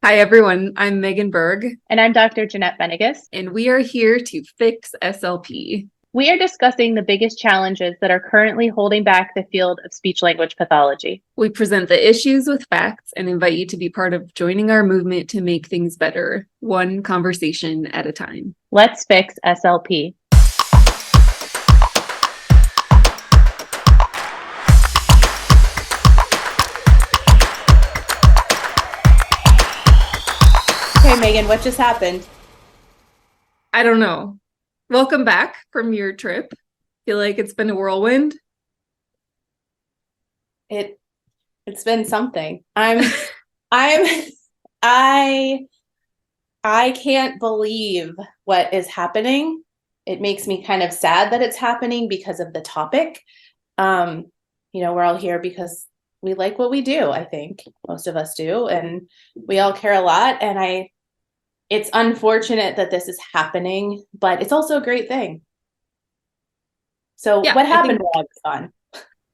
Hi, everyone. I'm Megan Berg, And I'm Dr. Jeanette Benegas. and we are here to fix SLP. We are discussing the biggest challenges that are currently holding back the field of speech language pathology. We present the issues with facts and invite you to be part of joining our movement to make things better, one conversation at a time. Let's fix SLP. Okay, Megan, what just happened? I don't know. Welcome back from your trip. Feel like it's been a whirlwind. It's been something. I can't believe what is happening. It makes me kind of sad that it's happening because of the topic. We're all here because we like what we do. I think most of us do, and we all care a lot. And it's unfortunate that this is happening, but it's also a great thing. So Yeah, what happened while I was gone?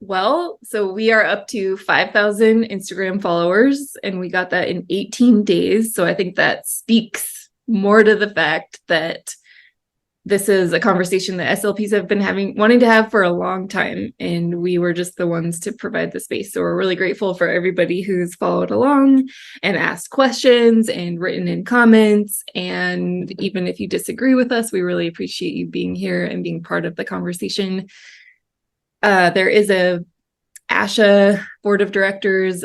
Well, so we are up to 5,000 Instagram followers, and we got that in 18 days. So I think that speaks more to the fact that this is a conversation that SLPs have been wanting to have for a long time, and we were just the ones to provide the space. So we're really grateful for everybody who's followed along and asked questions and written in comments. And even if you disagree with us, we really appreciate you being here and being part of the conversation. There is a ASHA Board of Directors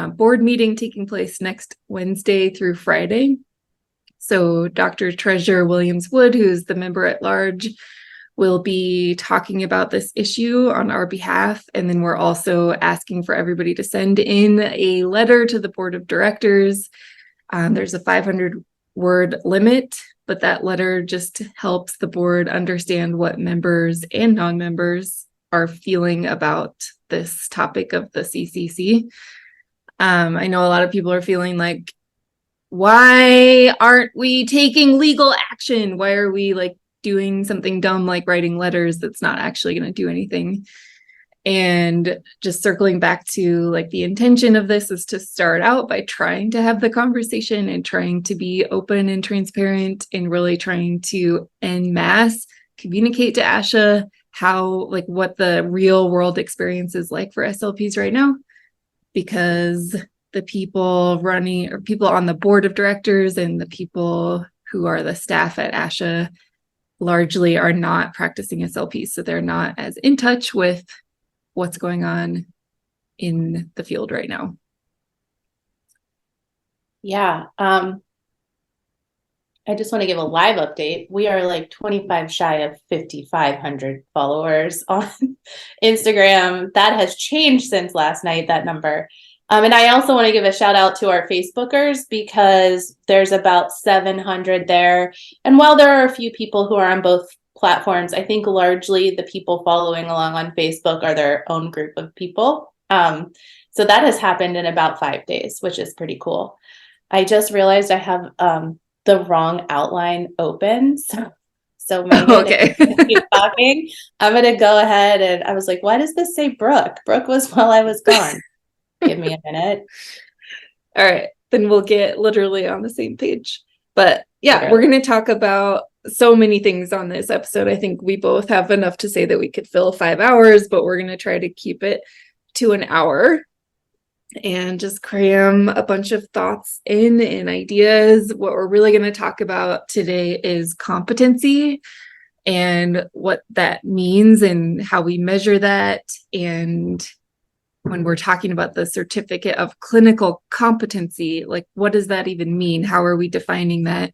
board meeting taking place next Wednesday through Friday. So Dr. Treasurer Williams-Wood, who's the member at large, will be talking about this issue on our behalf. And then we're also asking for everybody to send in a letter to the Board of Directors. There's a 500-word limit, but that letter just helps the board understand what members and non-members are feeling about this topic of the CCC. I know a lot of people are feeling like, why aren't we taking legal action? Why are we doing something dumb like writing letters that's not actually going to do anything? And just circling back to the intention of this is to start out by trying to have the conversation and trying to be open and transparent and really trying to en masse communicate to ASHA what the real world experience is like for SLPs right now, because the people running or people on the board of directors and the people who are the staff at ASHA largely are not practicing SLPs. So they're not as in touch with what's going on in the field right now. Yeah. I just want to give a live update. We are 25 shy of 5,500 followers on Instagram. That has changed since last night, that number. And I also want to give a shout out to our Facebookers because there's about 700 there. And while there are a few people who are on both platforms, I think largely the people following along on Facebook are their own group of people. So that has happened in about 5 days, which is pretty cool. I just realized I have the wrong outline open. So Megan, Okay. if you keep talking, I'm going to go ahead. And I was like, why does this say Brooke? Brooke was while I was gone. Give me a minute. All right. Then we'll get literally on the same page. But yeah, Literally. We're going to talk about so many things on this episode. I think we both have enough to say that we could fill 5 hours, but we're going to try to keep it to an hour and just cram a bunch of thoughts in and ideas. What we're really going to talk about today is competency and what that means and how we measure that. And when we're talking about the certificate of clinical competency, what does that even mean? How are we defining that?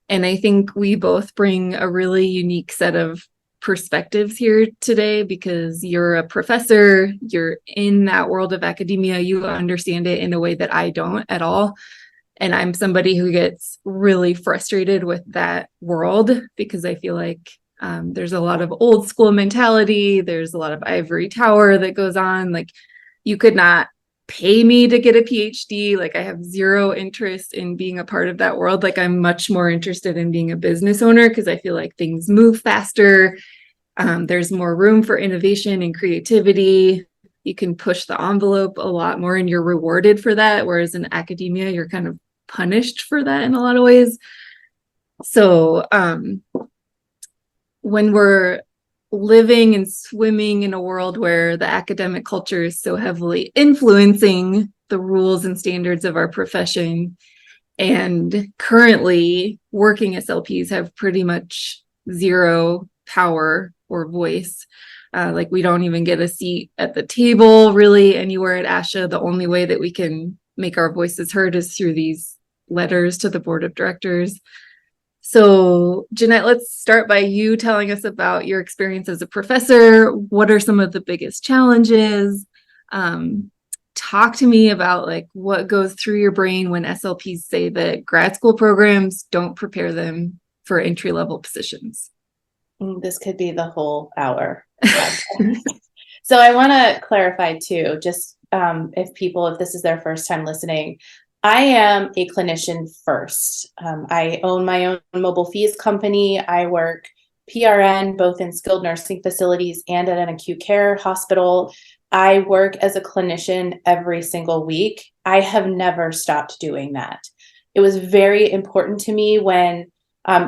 And I think we both bring a really unique set of perspectives here today because you're a professor, you're in that world of academia, you understand it in a way that I don't at all. And I'm somebody who gets really frustrated with that world because I feel like there's a lot of old school mentality. There's a lot of ivory tower that goes on. You could not pay me to get a PhD. I have zero interest in being a part of that world. I'm much more interested in being a business owner because I feel like things move faster. There's more room for innovation and creativity. you can push the envelope a lot more and you're rewarded for that. Whereas in academia, you're kind of punished for that in a lot of ways. So when we're living and swimming in a world where the academic culture is so heavily influencing the rules and standards of our profession, and currently working SLPs have pretty much zero power or voice. Like we don't even get a seat at the table really anywhere at ASHA. The only way that we can make our voices heard is through these letters to the board of directors. So Jeanette, let's start by you telling us about your experience as a professor. What are some of the biggest challenges? Talk to me about like what goes through your brain when SLPs say that grad school programs don't prepare them for entry-level positions. This could be the whole hour. So I want to clarify too, just if this is their first time listening, I am a clinician first. I own my own mobile fees company. I work PRN, both in skilled nursing facilities and at an acute care hospital. I work as a clinician every single week. I have never stopped doing that. It was very important to me when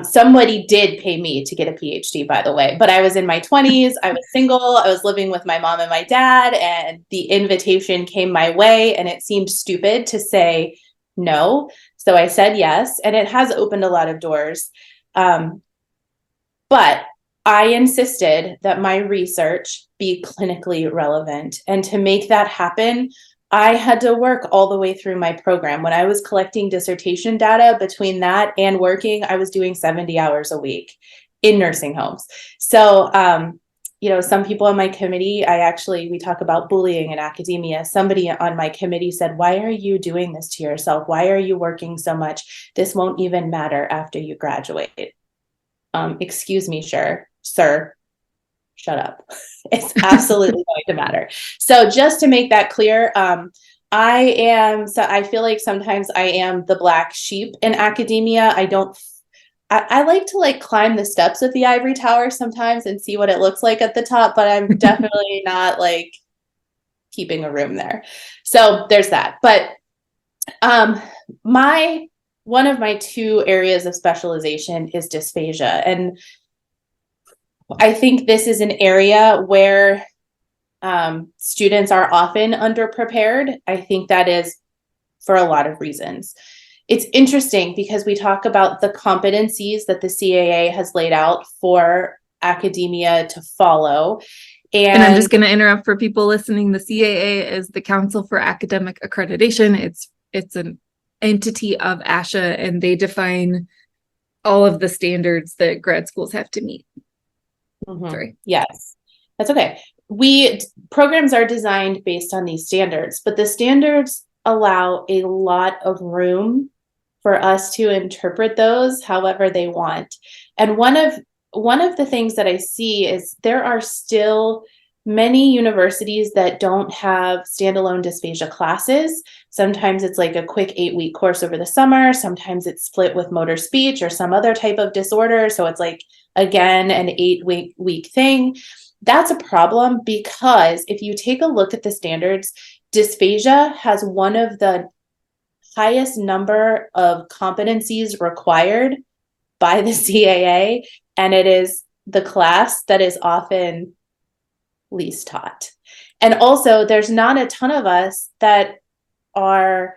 somebody did pay me to get a PhD, by the way, but I was in my 20s. I was single. I was living with my mom and my dad, and the invitation came my way, and it seemed stupid to say no. So I said yes, and it has opened a lot of doors. But I insisted that my research be clinically relevant. And to make that happen, I had to work all the way through my program. When I was collecting dissertation data, between that and working, I was doing 70 hours a week in nursing homes. So, some people on my committee, we talk about bullying in academia. Somebody on my committee said, "Why are you doing this to yourself? Why are you working so much? This won't even matter after you graduate." Excuse me, sir, shut up. It's absolutely going to matter. So just to make that clear, I feel like sometimes I am the black sheep in academia. I like to climb the steps of the ivory tower sometimes and see what it looks like at the top, but I'm definitely not keeping a room there. So there's that. But one of my two areas of specialization is dysphagia. And I think this is an area where students are often underprepared. I think that is for a lot of reasons. It's interesting because we talk about the competencies that the CAA has laid out for academia to follow. And I'm just going to interrupt for people listening. The CAA is the Council for Academic Accreditation. It's an entity of ASHA, and they define all of the standards that grad schools have to meet. Mm-hmm. Sorry. Yes, that's okay. Programs are designed based on these standards, but the standards allow a lot of room for us to interpret those however they want. And one of the things that I see is there are still many universities that don't have standalone dysphagia classes. Sometimes it's like a quick 8-week course over the summer. Sometimes it's split with motor speech or some other type of disorder. So it's again, an 8-week thing. That's a problem because if you take a look at the standards, dysphagia has one of the highest number of competencies required by the CAA, and it is the class that is often least taught. And also, there's not a ton of us that are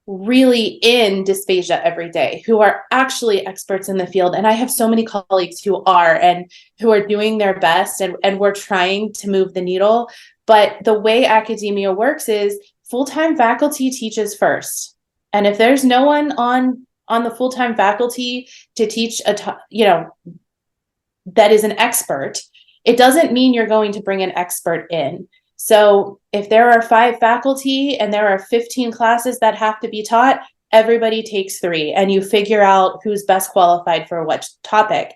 really in dysphagia every day, who are actually experts in the field. And I have so many colleagues who are and who are doing their best, and we're trying to move the needle. But the way academia works is full-time faculty teaches first. And if there's no one on the full-time faculty to teach that is an expert, it doesn't mean you're going to bring an expert in. So if there are 5 faculty and there are 15 classes that have to be taught, everybody takes 3 and you figure out who's best qualified for what topic.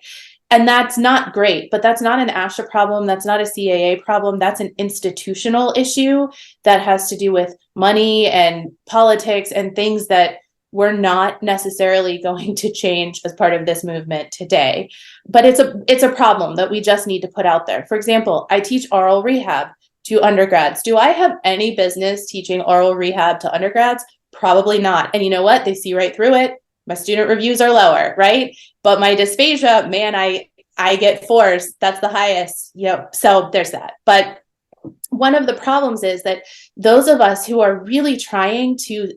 And that's not great, but that's not an ASHA problem. That's not a CAA problem. That's an institutional issue that has to do with money and politics and things that we're not necessarily going to change as part of this movement today. But it's a problem that we just need to put out there. For example, I teach oral rehab. to undergrads. Do I have any business teaching oral rehab to undergrads? Probably not. And you know what? They see right through it. My student reviews are lower, right? But my dysphagia, man, I get fours. That's the highest. Yep. So there's that. But one of the problems is that those of us who are really trying to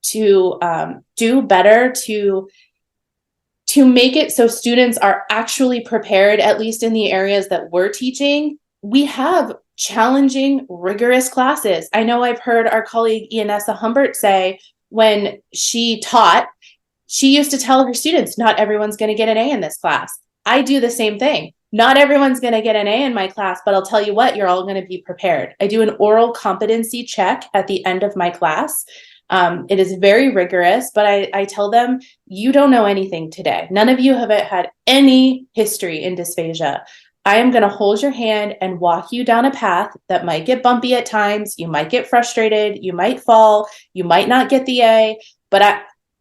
do better, to make it so students are actually prepared, at least in the areas that we're teaching, we have challenging, rigorous classes. I know I've heard our colleague Ianessa Humbert say when she taught, she used to tell her students, not everyone's going to get an A in this class. I do the same thing. Not everyone's going to get an A in my class, but I'll tell you what, you're all going to be prepared. I do an oral competency check at the end of my class. It is very rigorous, but I tell them, you don't know anything today. None of you have had any history in dysphagia. I am going to hold your hand and walk you down a path that might get bumpy at times. You might get frustrated. You might fall. You might not get the A. But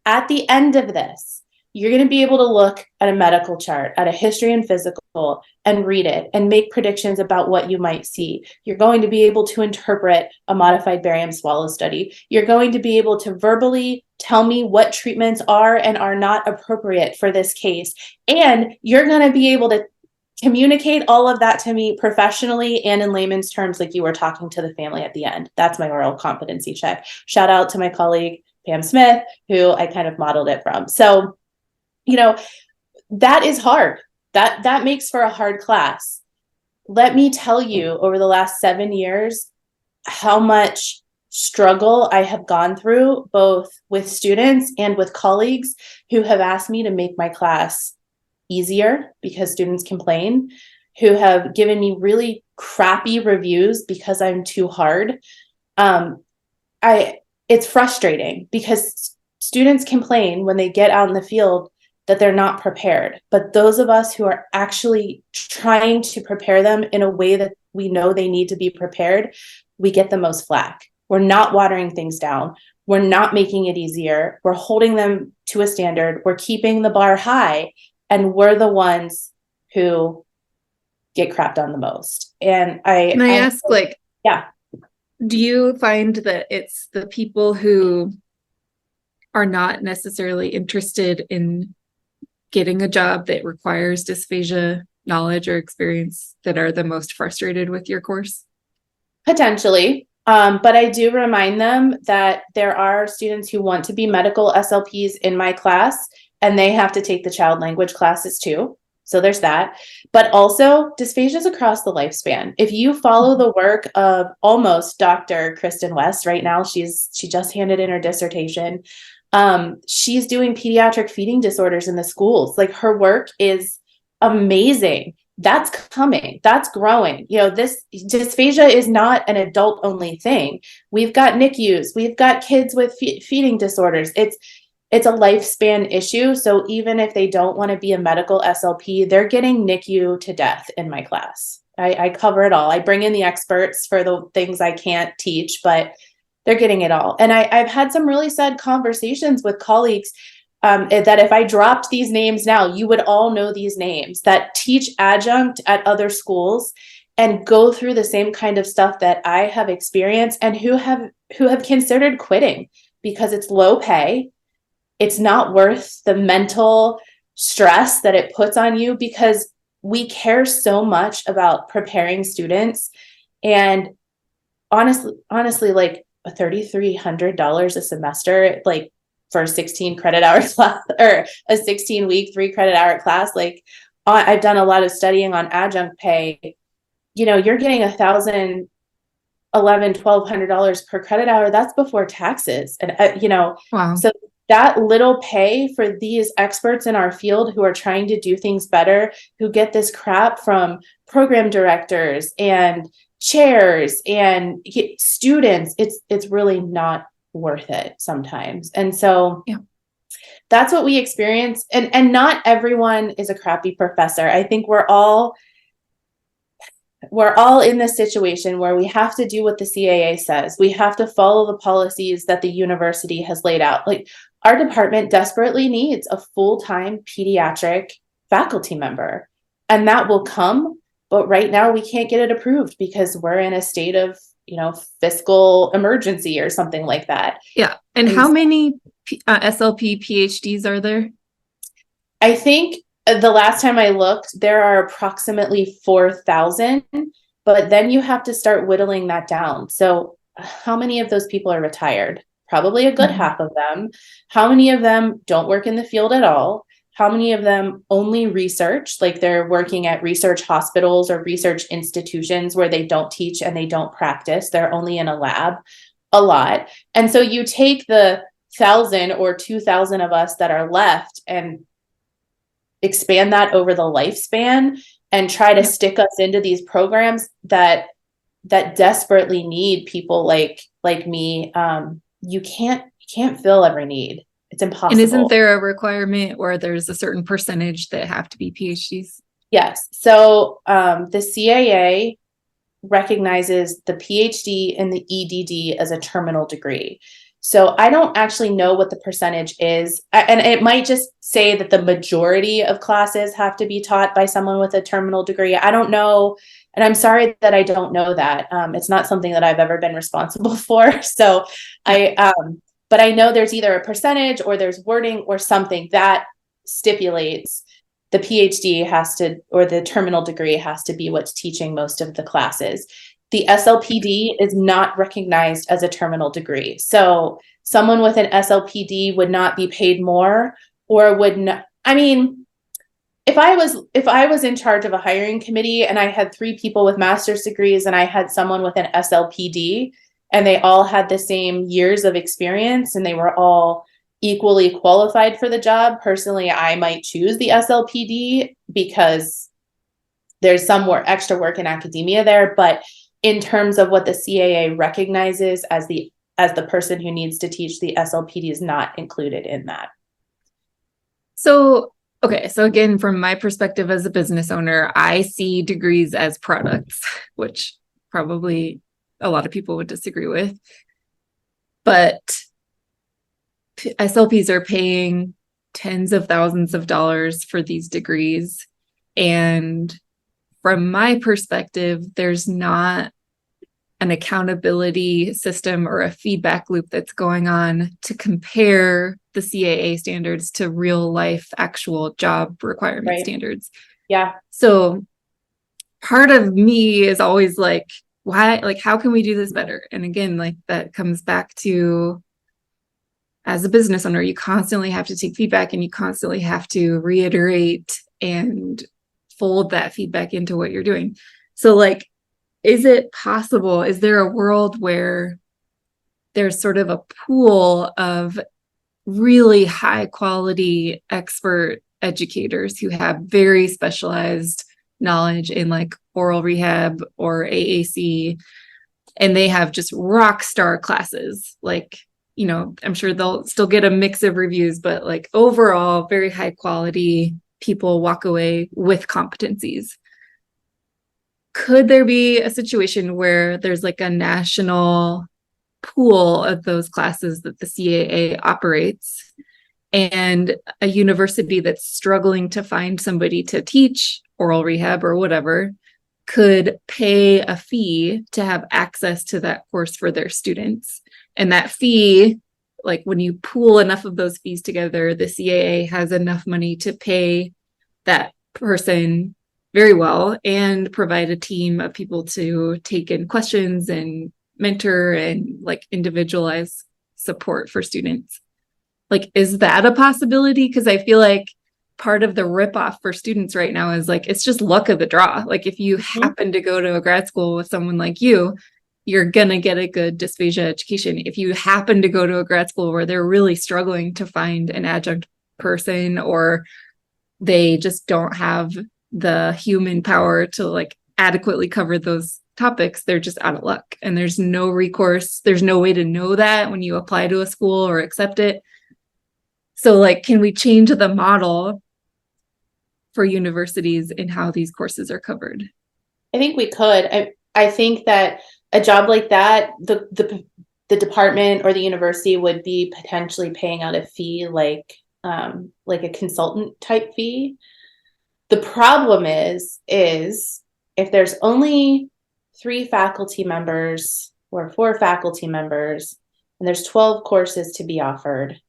at the end of this, you're going to be able to look at a medical chart, at a history and physical, and read it and make predictions about what you might see. You're going to be able to interpret a modified barium swallow study. You're going to be able to verbally tell me what treatments are and are not appropriate for this case. And you're going to be able to communicate all of that to me professionally and in layman's terms, like you were talking to the family at the end. That's my oral competency check. Shout out to my colleague, Pam Smith, who I kind of modeled it from. So, that is hard. That makes for a hard class. Let me tell you, over the last 7 years, how much struggle I have gone through, both with students and with colleagues who have asked me to make my class easier because students complain, who have given me really crappy reviews because I'm too hard. It's frustrating because students complain when they get out in the field that they're not prepared. But those of us who are actually trying to prepare them in a way that we know they need to be prepared, we get the most flack. We're not watering things down. We're not making it easier. We're holding them to a standard. We're keeping the bar high, and we're the ones who get crapped on the most. And Can I ask, yeah, do you find that it's the people who are not necessarily interested in getting a job that requires dysphagia knowledge or experience that are the most frustrated with your course? Potentially. But I do remind them that there are students who want to be medical SLPs in my class, and they have to take the child language classes too. So there's that. But also dysphagia is across the lifespan. If you follow the work of almost Dr. Kristen West right now, she just handed in her dissertation. She's doing pediatric feeding disorders in the schools. Like, her work is amazing. That's coming. That's growing. This dysphagia is not an adult only thing. We've got NICUs. We've got kids with feeding disorders. It's a lifespan issue. So even if they don't want to be a medical SLP, they're getting NICU to death in my class. I cover it all. I bring in the experts for the things I can't teach, but they're getting it all. And I've had some really sad conversations with colleagues that if I dropped these names now, you would all know these names, that teach adjunct at other schools and go through the same kind of stuff that I have experienced, and who have considered quitting because it's low pay. It's not worth the mental stress that it puts on you, because we care so much about preparing students. And honestly, like $3,300 a semester, like for a 16 credit hour class or a 16-week 3 credit hour class, like I've done a lot of studying on adjunct pay. You're getting $1,000, $1,100, $1,200 per credit hour. That's before taxes. And Wow. So that little pay for these experts in our field who are trying to do things better, who get this crap from program directors and chairs and students, it's really not worth it sometimes. And so that's what we experience. And not everyone is a crappy professor. I think we're all in this situation where we have to do what the CAA says. We have to follow the policies that the university has laid out. Like, our department desperately needs a full-time pediatric faculty member, and that will come But right now we can't get it approved because we're in a state of, fiscal emergency or something like that. Yeah. And how many SLP PhDs are there? I think the last time I looked, there are approximately 4,000, but then you have to start whittling that down. So how many of those people are retired? Probably a good half of them. How many of them don't work in the field at all? How many of them only research, like they're working at research hospitals or research institutions where they don't teach and they don't practice? They're only in a lab a lot. And so you take the 1,000 or 2,000 of us that are left and expand that over the lifespan and try to stick us into these programs that desperately need people like me. You can't fill every need. It's impossible. And isn't there a requirement where there's a certain percentage that have to be PhDs? Yes. So the CAA recognizes the PhD and the EDD as a terminal degree. So I don't actually know what the percentage is. And it might just say that the majority of classes have to be taught by someone with a terminal degree. I don't know. And I'm sorry that I don't know that. It's not something that I've ever been responsible for. So but I know there's either a percentage or there's wording or something that stipulates the PhD has to, or the terminal degree has to be what's teaching most of the classes. The SLPD is not recognized as a terminal degree. So someone with an SLPD would not be paid more, or would not. I mean, if I was in charge of a hiring committee and I had 3 people with master's degrees and I had someone with an SLPD and they all had the same years of experience and they were all equally qualified for the job, personally, I might choose the SLPD because there's some more extra work in academia there. But in terms of what the CAA recognizes as the person who needs to teach, the SLPD is not included in that. So, okay. So again, from my perspective as a business owner, I see degrees as products, which probably a lot of people would disagree with. But SLPs are paying tens of thousands of dollars for these degrees. And from my perspective, there's not an accountability system or a feedback loop that's going on to compare the CAA standards to real life actual job requirement standards. Yeah. So part of me is always like, why, like, how can we do this better? And again, like that comes back to, as a business owner, you constantly have to take feedback and you constantly have to reiterate and fold that feedback into what you're doing. So like, is it possible, is there a world where there's sort of a pool of really high quality expert educators who have very specialized knowledge in like oral rehab or AAC, and they have just rock star classes? Like, I'm sure they'll still get a mix of reviews, but like overall, very high quality people walk away with competencies. Could there be a situation where there's like a national pool of those classes that the CAA operates, and a university that's struggling to find somebody to teach oral rehab or whatever could pay a fee to have access to that course for their students? And that fee, like when you pool enough of those fees together, the CAA has enough money to pay that person very well and provide a team of people to take in questions and mentor and like individualize support for students. Like, is that a possibility? Because I feel like part of the ripoff for students right now is like, it's just luck of the draw. Like if you happen to go to a grad school with someone like you're going to get a good dysphagia education. If you happen to go to a grad school where they're really struggling to find an adjunct person, or they just don't have the human power to like adequately cover those topics, they're just out of luck. And there's no recourse. There's no way to know that when you apply to a school or accept it. So like, can we change the model for universities in how these courses are covered? I think we could. I think that a job like that, the department or the university would be potentially paying out a fee like a consultant type fee. The problem is if there's only 3 faculty members or 4 faculty members, and there's 12 courses to be offered,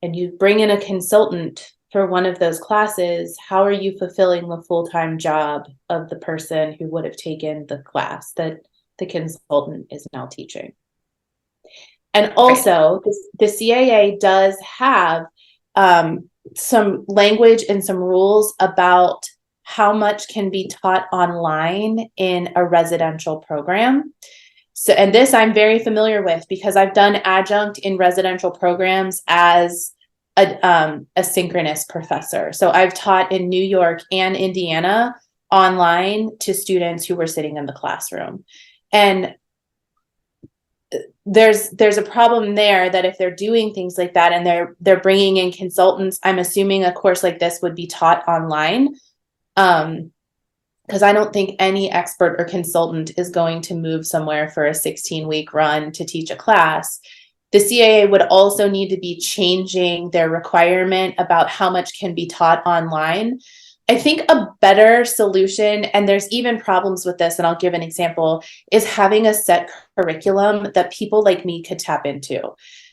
and you bring in a consultant for one of those classes, how are you fulfilling the full-time job of the person who would have taken the class that the consultant is now teaching? And also, the CAA does have some language and some rules about how much can be taught online in a residential program. So, and this I'm very familiar with because I've done adjunct in residential programs as a synchronous professor. So I've taught in New York and Indiana online to students who were sitting in the classroom. And there's a problem there that if they're doing things like that and they're bringing in consultants, I'm assuming a course like this would be taught online. Because I don't think any expert or consultant is going to move somewhere for a 16-week run to teach a class. The CAA would also need to be changing their requirement about how much can be taught online. I think a better solution, and there's even problems with this, and I'll give an example, is having a set curriculum that people like me could tap into.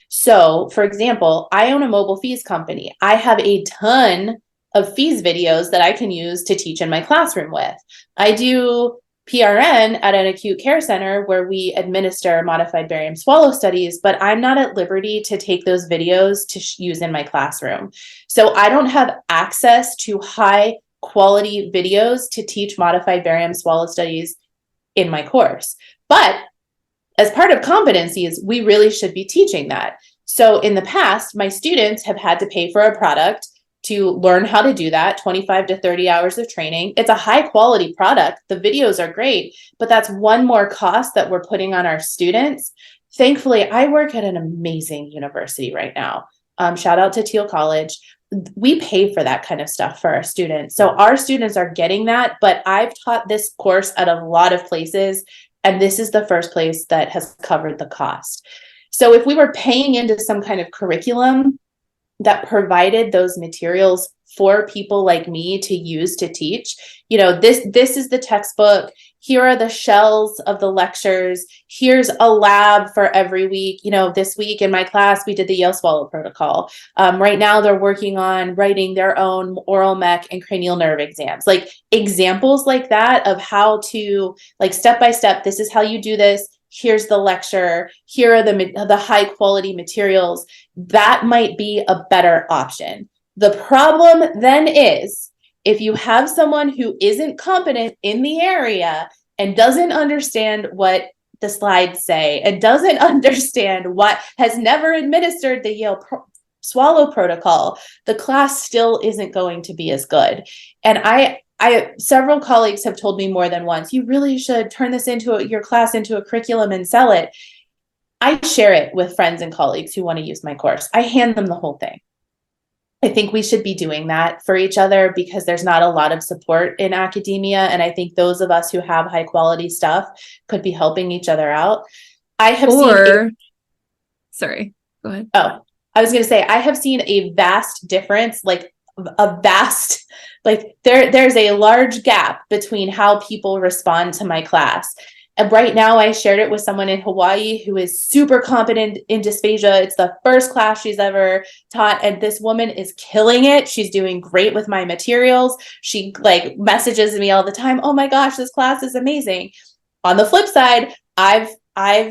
So, for example, I own a mobile fees company. I have a ton of fees videos that I can use to teach in my classroom with. I do PRN at an acute care center where we administer modified barium swallow studies, but I'm not at liberty to take those videos to use in my classroom. So I don't have access to high quality videos to teach modified barium swallow studies in my course. But as part of competencies, we really should be teaching that. So in the past, my students have had to pay for a product to learn how to do that, 25 to 30 hours of training. It's a high quality product. The videos are great, but that's one more cost that we're putting on our students. Thankfully, I work at an amazing university right now. Shout out to Teal College. We pay for that kind of stuff for our students. So our students are getting that, but I've taught this course at a lot of places, and this is the first place that has covered the cost. So if we were paying into some kind of curriculum that provided those materials for people like me to use to teach, this is the textbook. Here are the shells of the lectures. Here's a lab for every week. This week in my class, we did the Yale Swallow Protocol. Right now, they're working on writing their own oral mech and cranial nerve exams. Like examples like that of how to, like step by step, this is how you do this. Here's the lecture. Here are the high quality materials. That might be a better option. The problem then is if you have someone who isn't competent in the area and doesn't understand what the slides say and doesn't understand what has never administered the Yale Swallow Protocol, the class still isn't going to be as good. And several colleagues have told me more than once, you really should turn this into your class into a curriculum and sell it. I share it with friends and colleagues who want to use my course. I hand them the whole thing. I think we should be doing that for each other because there's not a lot of support in academia. And I think those of us who have high quality stuff could be helping each other out. Sorry, go ahead. Oh, I was going to say, I have seen a vast difference, there's a large gap between how people respond to my class. And right now I shared it with someone in Hawaii who is super competent in dysphagia. It's the first class she's ever taught. And this woman is killing it. She's doing great with my materials. She messages me all the time. Oh my gosh, this class is amazing. On the flip side, I've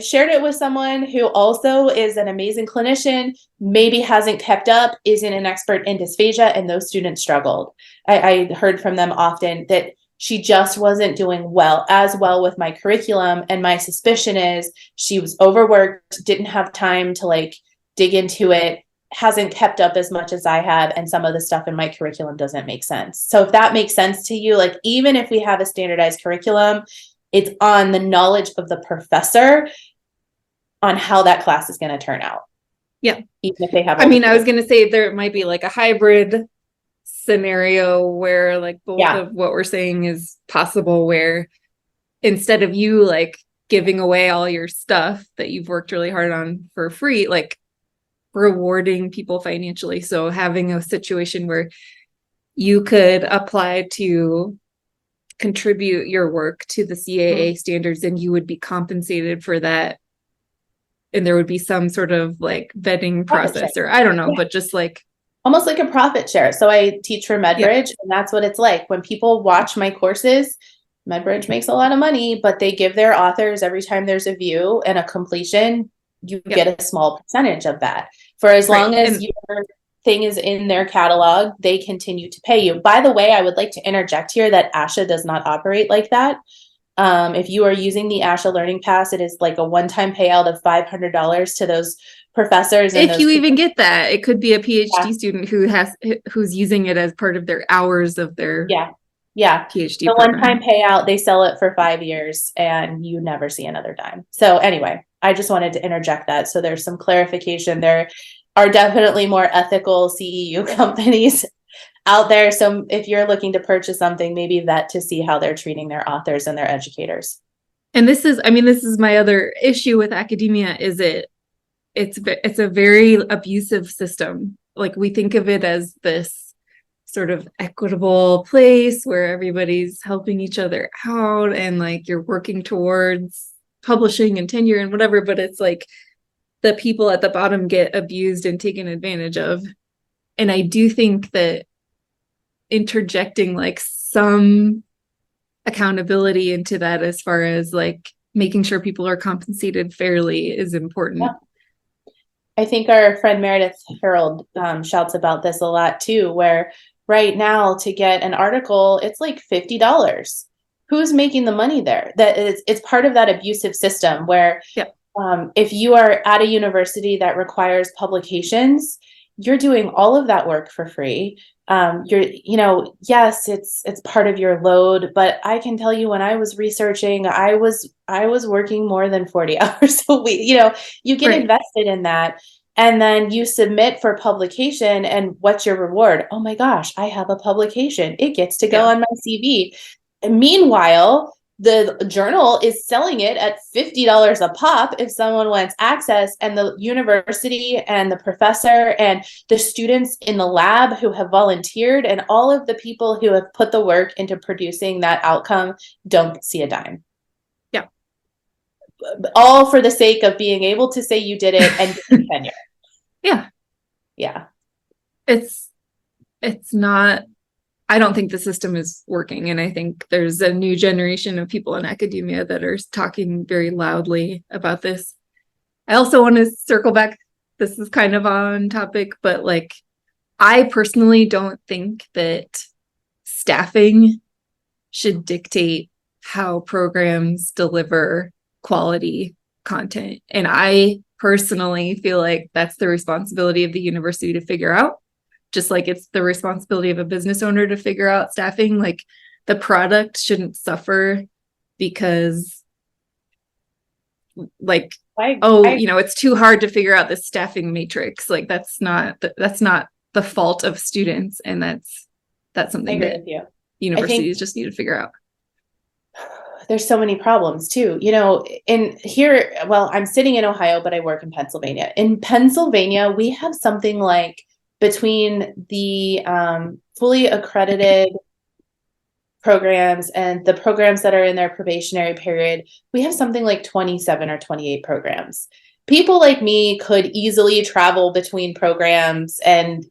shared it with someone who also is an amazing clinician, maybe hasn't kept up, isn't an expert in dysphagia, and those students struggled. I heard from them often that she just wasn't doing as well with my curriculum. And my suspicion is she was overworked, didn't have time to dig into it, hasn't kept up as much as I have. And some of the stuff in my curriculum doesn't make sense. So if that makes sense to you, even if we have a standardized curriculum, it's on the knowledge of the professor on how that class is going to turn out. Yeah. Even if they have, I was going to say there might be a hybrid scenario where both of what we're saying is possible, where instead of you giving away all your stuff that you've worked really hard on for free, rewarding people financially. So having a situation where you could apply to contribute your work to the CAA standards, and you would be compensated for that. And there would be some sort of like vetting process, or I don't know, but just like almost like a profit share. So I teach for MedBridge, and that's what it's like. When people watch my courses, MedBridge makes a lot of money, but they give their authors every time there's a view and a completion, you get a small percentage of that. For as long as your thing is in their catalog, they continue to pay you. By the way, I would like to interject here that ASHA does not operate like that. If you are using the ASHA Learning Pass, it is like a one-time payout of $500 to those professors. And if you even get that, it could be a PhD student who's using it as part of their hours of their PhD the one-time payout. They sell it for 5 years, and you never see another dime. So anyway, I just wanted to interject that. So there's some clarification. There are definitely more ethical CEU companies out there. So if you're looking to purchase something, maybe vet to see how they're treating their authors and their educators. And this is my other issue with academia, is it's a very abusive system. Like, we think of it as this sort of equitable place where everybody's helping each other out and like you're working towards publishing and tenure and whatever, but it's like the people at the bottom get abused and taken advantage of. And I do think that interjecting like some accountability into that, as far as like making sure people are compensated fairly, is important. I think our friend Meredith Harold shouts about this a lot too, where right now to get an article, it's like $50. Who's making the money there? That it's part of that abusive system where if you are at a university that requires publications, you're doing all of that work for free. Yes, it's part of your load, but I can tell you, when I was researching, I was working more than 40 hours a week. You get invested in that, and then you submit for publication, and what's your reward? Oh my gosh, I have a publication. It gets to go on my CV. And meanwhile, the journal is selling it at $50 a pop if someone wants access, and the university and the professor and the students in the lab who have volunteered and all of the people who have put the work into producing that outcome don't see a dime. Yeah. All for the sake of being able to say you did it and get tenure. Yeah. Yeah. It's not, I don't think the system is working. And I think there's a new generation of people in academia that are talking very loudly about this. I also want to circle back. This is kind of on topic, but like, I personally don't think that staffing should dictate how programs deliver quality content. And I personally feel like that's the responsibility of the university to figure out. Just like it's the responsibility of a business owner to figure out staffing. Like, the product shouldn't suffer because like, it's too hard to figure out this staffing matrix. Like, that's not the fault of students. And that's something that universities just need to figure out. There's so many problems too, in here. Well, I'm sitting in Ohio, but I work in Pennsylvania. In Pennsylvania, we have something like, between the fully accredited programs and the programs that are in their probationary period, we have something like 27 or 28 programs. People like me could easily travel between programs, and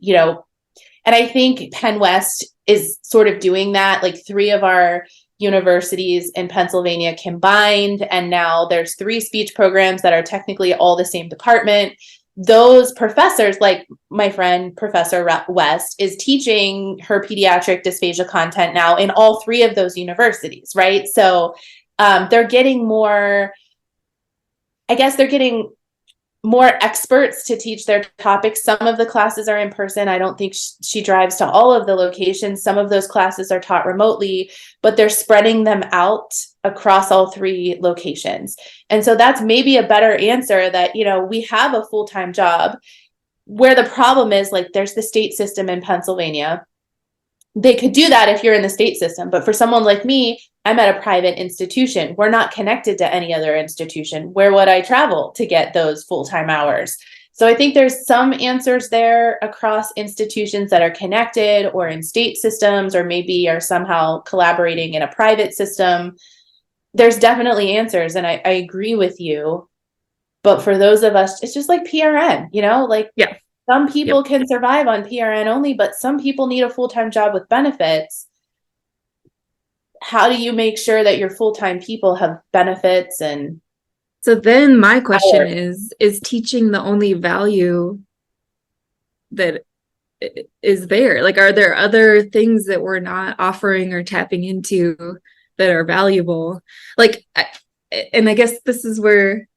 I think Penn West is sort of doing that. Like, 3 of our universities in Pennsylvania combined, and now there's 3 speech programs that are technically all the same department. Those professors, like my friend Professor West, is teaching her pediatric dysphagia content now in all 3 of those universities, right? So they're getting more, I guess they're getting more experts to teach their topics. Some of the classes are in person. I don't think she drives to all of the locations. Some of those classes are taught remotely, but they're spreading them out across all 3 locations. And so that's maybe a better answer, that, we have a full-time job, where the problem is, like, there's the state system in Pennsylvania. They could do that if you're in the state system. But for someone like me, I'm at a private institution. We're not connected to any other institution. Where would I travel to get those full-time hours? So I think there's some answers there across institutions that are connected or in state systems, or maybe are somehow collaborating in a private system. There's definitely answers. And I agree with you. But for those of us, it's just like PRN, like Yeah. some people can survive on PRN only, but some people need a full-time job with benefits. How do you make sure that your full-time people have benefits? And so then my question is teaching the only value that is there? Like, are there other things that we're not offering or tapping into that are valuable? Like, and I guess this is where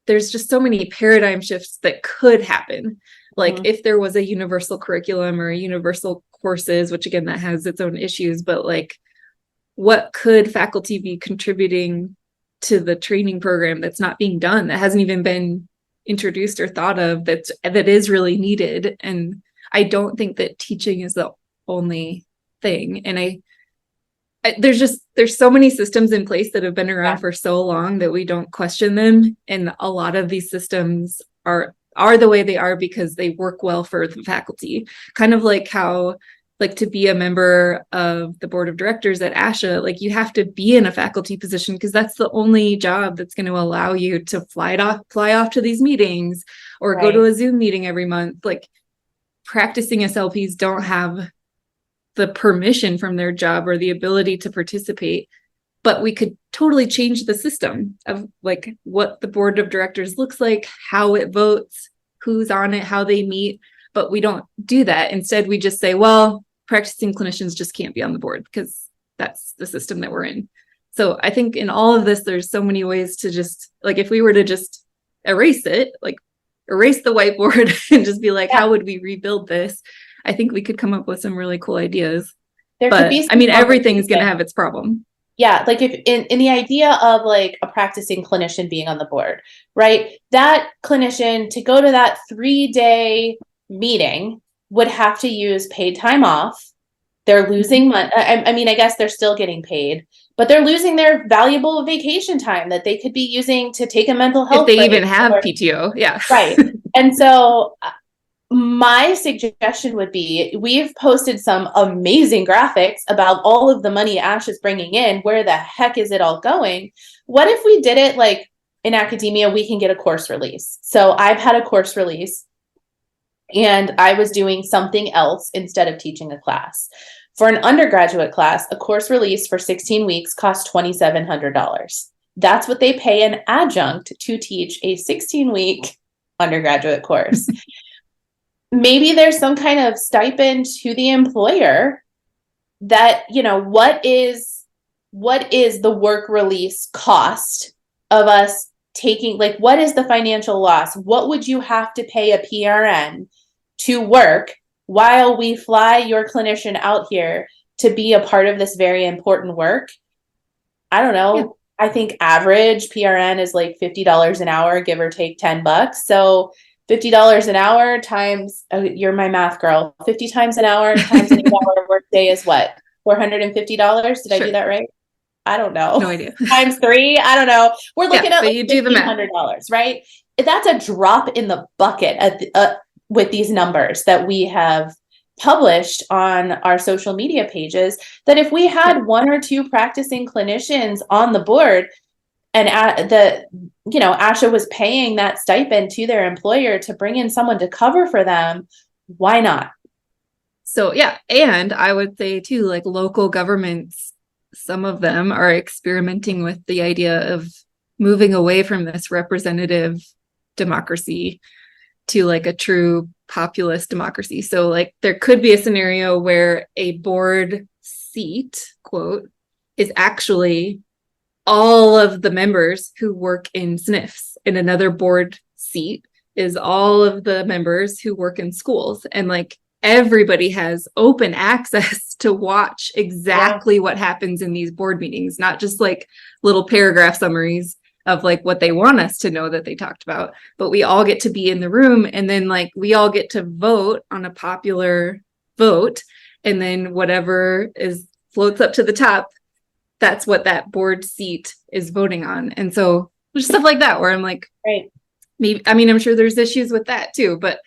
there's just so many paradigm shifts that could happen. Like if there was a universal curriculum or a universal courses, which again, that has its own issues, but like, what could faculty be contributing to the training program that's not being done, that hasn't even been introduced or thought of, that is really needed? And I don't think that teaching is the only thing. And there's so many systems in place that have been around for so long that we don't question them. And a lot of these systems are the way they are because they work well for the faculty. Kind of like how, like, to be a member of the board of directors at ASHA, like you have to be in a faculty position because that's the only job that's going to allow you to fly off to these meetings or go to a Zoom meeting every month. Like, practicing SLPs don't have the permission from their job or the ability to participate, but we could totally change the system of like what the board of directors looks like, how it votes, who's on it, how they meet. But we don't do that. Instead, we just say, well, practicing clinicians just can't be on the board because that's the system that we're in. So I think in all of this, there's so many ways to just, like, if we were to just erase it, like erase the whiteboard and just be like, how would we rebuild this? I think we could come up with some really cool ideas. But I mean, everything is going to have its problem. Yeah, like if in the idea of like a practicing clinician being on the board, right? That clinician, to go to that 3-day meeting, would have to use paid time off. They're losing money. I mean, I guess they're still getting paid, but they're losing their valuable vacation time that they could be using to take a mental health break. If they even have PTO. Yeah. Right. And so my suggestion would be, we've posted some amazing graphics about all of the money ASH is bringing in. Where the heck is it all going? What if we did it like in academia, we can get a course release. So I've had a course release and I was doing something else instead of teaching a class. For an undergraduate class, a course release for 16 weeks costs $2,700. That's what they pay an adjunct to teach a 16-week undergraduate course. Maybe there's some kind of stipend to the employer that, what is the work release cost of us taking, like, what is the financial loss? What would you have to pay a PRN to work while we fly your clinician out here to be a part of this very important work? I don't know. Yeah. I think average PRN is like $50 an hour, give or take $10. So $50 an hour times, you're my math girl, 50 times an hour times an 8-hour workday is what? $450? Did I do that right? I don't know. No idea. Times 3? I don't know. We're looking at like you do the math. $1,500, right? That's a drop in the bucket with these numbers that we have published on our social media pages, that if we had 1 or 2 practicing clinicians on the board, and ASHA was paying that stipend to their employer to bring in someone to cover for them, why not? So yeah, and I would say too, like, local governments, some of them are experimenting with the idea of moving away from this representative democracy to like a true populist democracy. So like there could be a scenario where a board seat, quote, is actually all of the members who work in SNFs, and another board seat is all of the members who work in schools. And like everybody has open access to watch exactly what happens in these board meetings, not just like little paragraph summaries of like what they want us to know that they talked about, but we all get to be in the room, and then like we all get to vote on a popular vote, and then whatever floats up to the top, that's what that board seat is voting on. And so there's stuff like that where I'm like, right, maybe, I mean, I'm sure there's issues with that too, but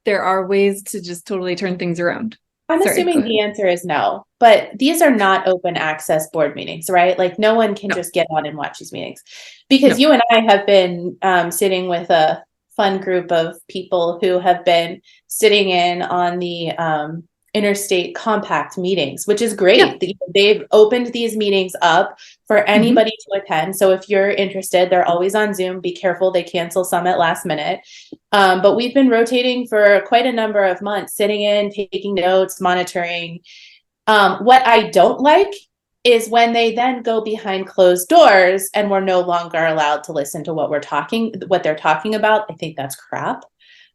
there are ways to just totally turn things around. I'm Sorry, assuming the answer is no, but these are not open access board meetings, right? Like no one can just get on and watch these meetings, because you and I have been sitting with a fun group of people who have been sitting in on the interstate compact meetings, which is great. They've opened these meetings up for anybody to attend. So if you're interested, they're always on Zoom. Be careful, they cancel some at last minute. But we've been rotating for quite a number of months, sitting in, taking notes, monitoring. What I don't like is when they then go behind closed doors and we're no longer allowed to listen to what they're talking about. I think that's crap.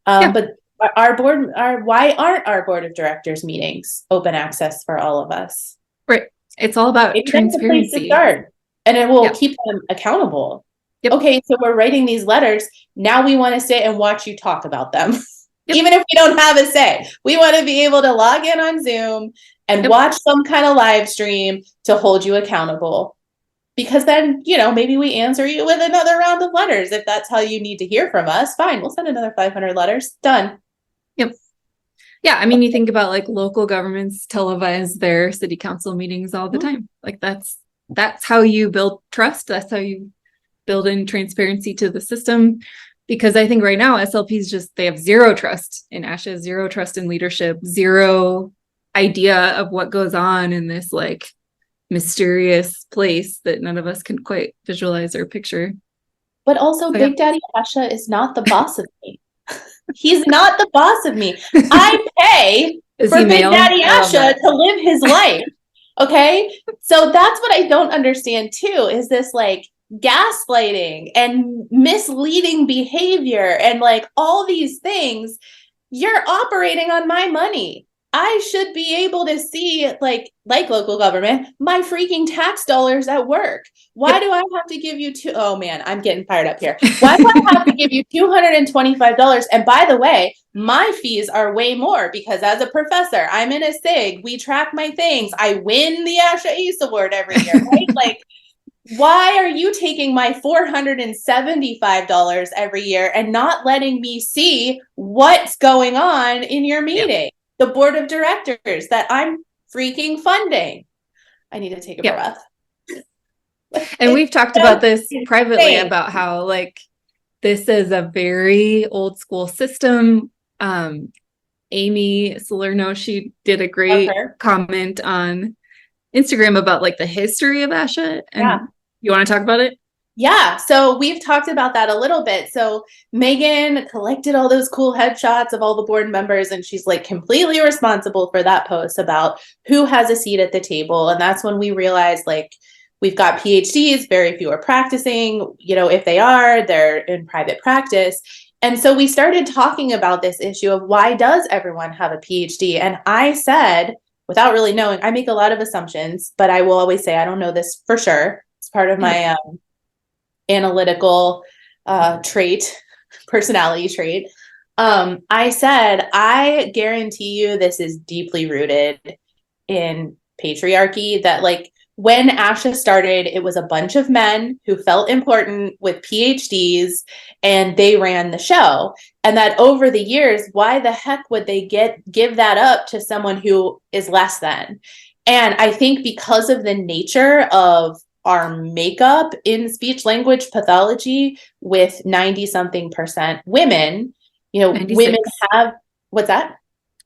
But why aren't our board of directors meetings open access for all of us? Right. It's all about transparency. And it will keep them accountable. Okay, so we're writing these letters. Now we want to sit and watch you talk about them. Even if we don't have a say, we want to be able to log in on Zoom and watch some kind of live stream to hold you accountable. Because then, maybe we answer you with another round of letters. If that's how you need to hear from us, fine. We'll send another 500 letters. Done. Yep. Yeah. I mean, you think about like local governments televise their city council meetings all the time. Like that's how you build trust. That's how you build in transparency to the system. Because I think right now SLPs they have zero trust in ASHA, zero trust in leadership, zero idea of what goes on in this like mysterious place that none of us can quite visualize or picture. But also Big Daddy ASHA is not the boss of me. He's not the boss of me. I pay for Big Daddy ASHA to live his life. Okay? So that's what I don't understand too, is this like gaslighting and misleading behavior and like all these things. You're operating on my money. I should be able to see, like local government, my freaking tax dollars at work. Why do I have to give you oh man, I'm getting fired up here. Why do I have to give you $225? And by the way, my fees are way more because as a professor, I'm in a SIG. We track my things. I win the ASHA ACE award every year, right? Like, why are you taking my $475 every year and not letting me see what's going on in your meeting? The board of directors that I'm freaking funding. I need to take a breath. And we've talked about this privately about how like this is a very old school system. Amy Salerno, she did a great comment on Instagram about like the history of ASHA. And you want to talk about it? Yeah, so we've talked about that a little bit. So Megan collected all those cool headshots of all the board members, and she's like completely responsible for that post about who has a seat at the table. And that's when we realized like we've got PhDs, very few are practicing. If they are, they're in private practice. And so we started talking about this issue of why does everyone have a PhD? And I said, without really knowing, I make a lot of assumptions, but I will always say I don't know this for sure. It's part of my analytical personality trait. I said, I guarantee you this is deeply rooted in patriarchy, that like when ASHA started, it was a bunch of men who felt important with PhDs and they ran the show. And that over the years, why the heck would they give that up to someone who is less than? And I think because of the nature of our makeup in speech language pathology with 90-something% women, 96. Women have, what's that?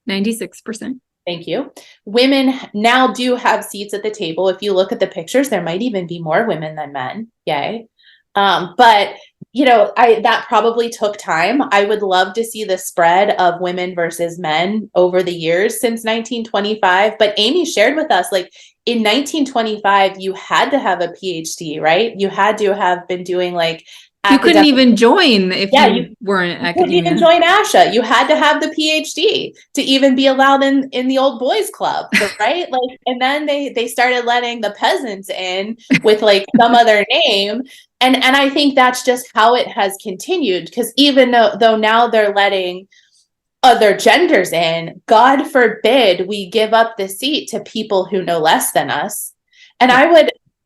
96%. Thank you. Women now do have seats at the table. If you look at the pictures, there might even be more women than men. Yay. But that probably took time. I would love to see the spread of women versus men over the years since 1925. But Amy shared with us, like in 1925, you had to have a PhD, right? You had to have been doing like you couldn't even join if you weren't academia. Couldn't even join ASHA. You had to have the PhD to even be allowed in the old boys club, right? Like, and then they started letting the peasants in with like some other name. And I think that's just how it has continued, because even though now they're letting other genders in, God forbid we give up the seat to people who know less than us. And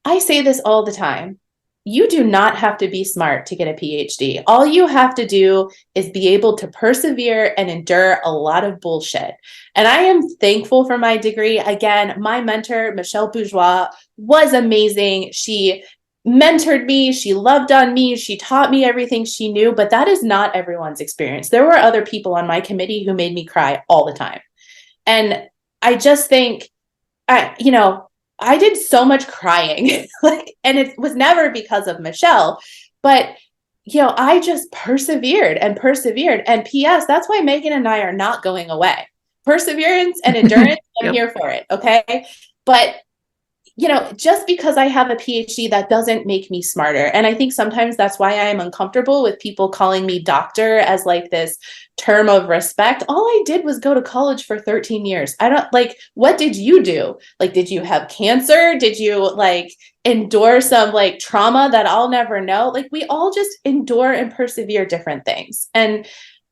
I say this all the time. you do not have to be smart to get a PhD. All you have to do is be able to persevere and endure a lot of bullshit. And I am thankful for my degree. Again, my mentor, Michelle Bourgeois, was amazing. She mentored me. She loved on me. She taught me everything she knew, but that is not everyone's experience. There were other people on my committee who made me cry all the time. And I just think, I did so much crying, and it was never because of Michelle, but I just persevered and persevered. And P.S., that's why Megan and I are not going away. Perseverance and endurance, I'm Yep. here for it. Okay. But just because I have a PhD, that doesn't make me smarter. And I think sometimes that's why I am uncomfortable with people calling me doctor as like this term of respect. All I did was go to college for 13 years. I don't what did you do? Like, did you have cancer? Did you endure some trauma that I'll never know? We all just endure and persevere different things. And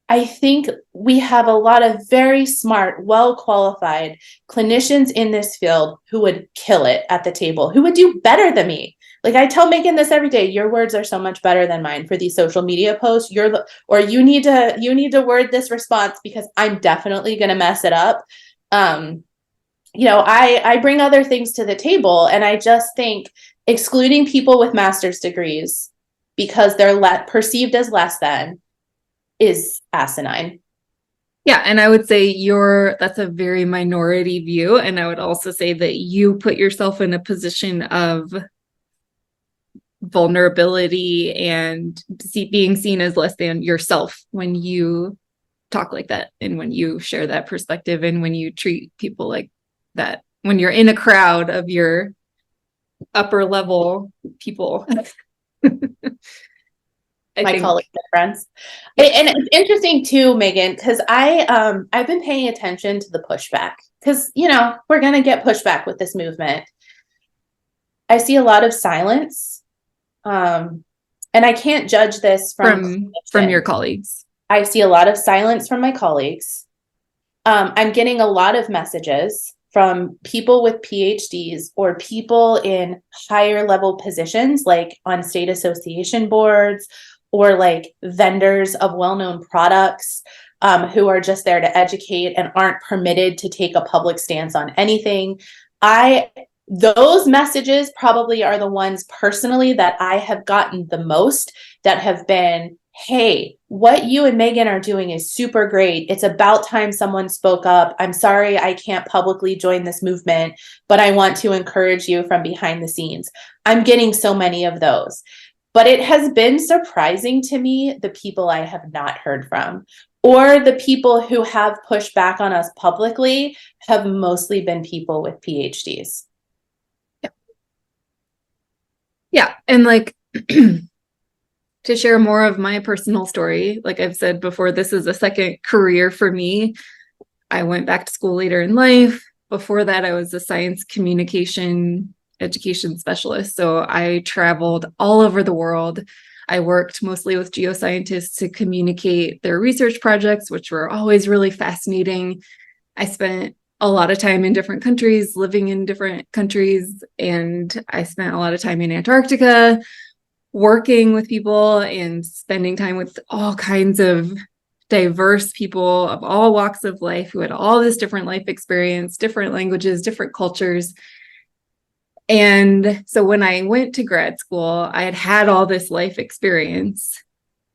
I think we have a lot of very smart, well-qualified clinicians in this field who would kill it at the table, who would do better than me. I tell Megan this every day, your words are so much better than mine for these social media posts. You need to word this response because I'm definitely going to mess it up. I bring other things to the table, and I just think excluding people with master's degrees because they're perceived as less than is asinine. Yeah, and I would say that's a very minority view. And I would also say that you put yourself in a position of vulnerability and being seen as less than yourself when you talk like that, and when you share that perspective, and when you treat people like that, when you're in a crowd of your upper level people. My colleagues and friends. And it's interesting too, Megan, because I've been paying attention to the pushback, because we're gonna get pushback with this movement. I see a lot of silence, and I can't judge this from your colleagues. I see a lot of silence from my colleagues. I'm getting a lot of messages from people with PhDs or people in higher level positions, like on state association boards, or vendors of well-known products, who are just there to educate and aren't permitted to take a public stance on anything. Those messages probably are the ones personally that I have gotten the most, that have been, hey, what you and Megan are doing is super great. It's about time someone spoke up. I'm sorry I can't publicly join this movement, but I want to encourage you from behind the scenes. I'm getting so many of those. But it has been surprising to me, the people I have not heard from, or the people who have pushed back on us publicly, have mostly been people with PhDs. Yeah. And to share more of my personal story, like I've said before, this is a second career for me. I went back to school later in life. Before that, I was a science communication education specialist. So I traveled all over the world. I worked mostly with geoscientists to communicate their research projects, which were always really fascinating. I spent a lot of time in different countries, living in different countries, and I spent a lot of time in Antarctica, working with people and spending time with all kinds of diverse people of all walks of life who had all this different life experience, different languages, different cultures. And so when I went to grad school, I had all this life experience,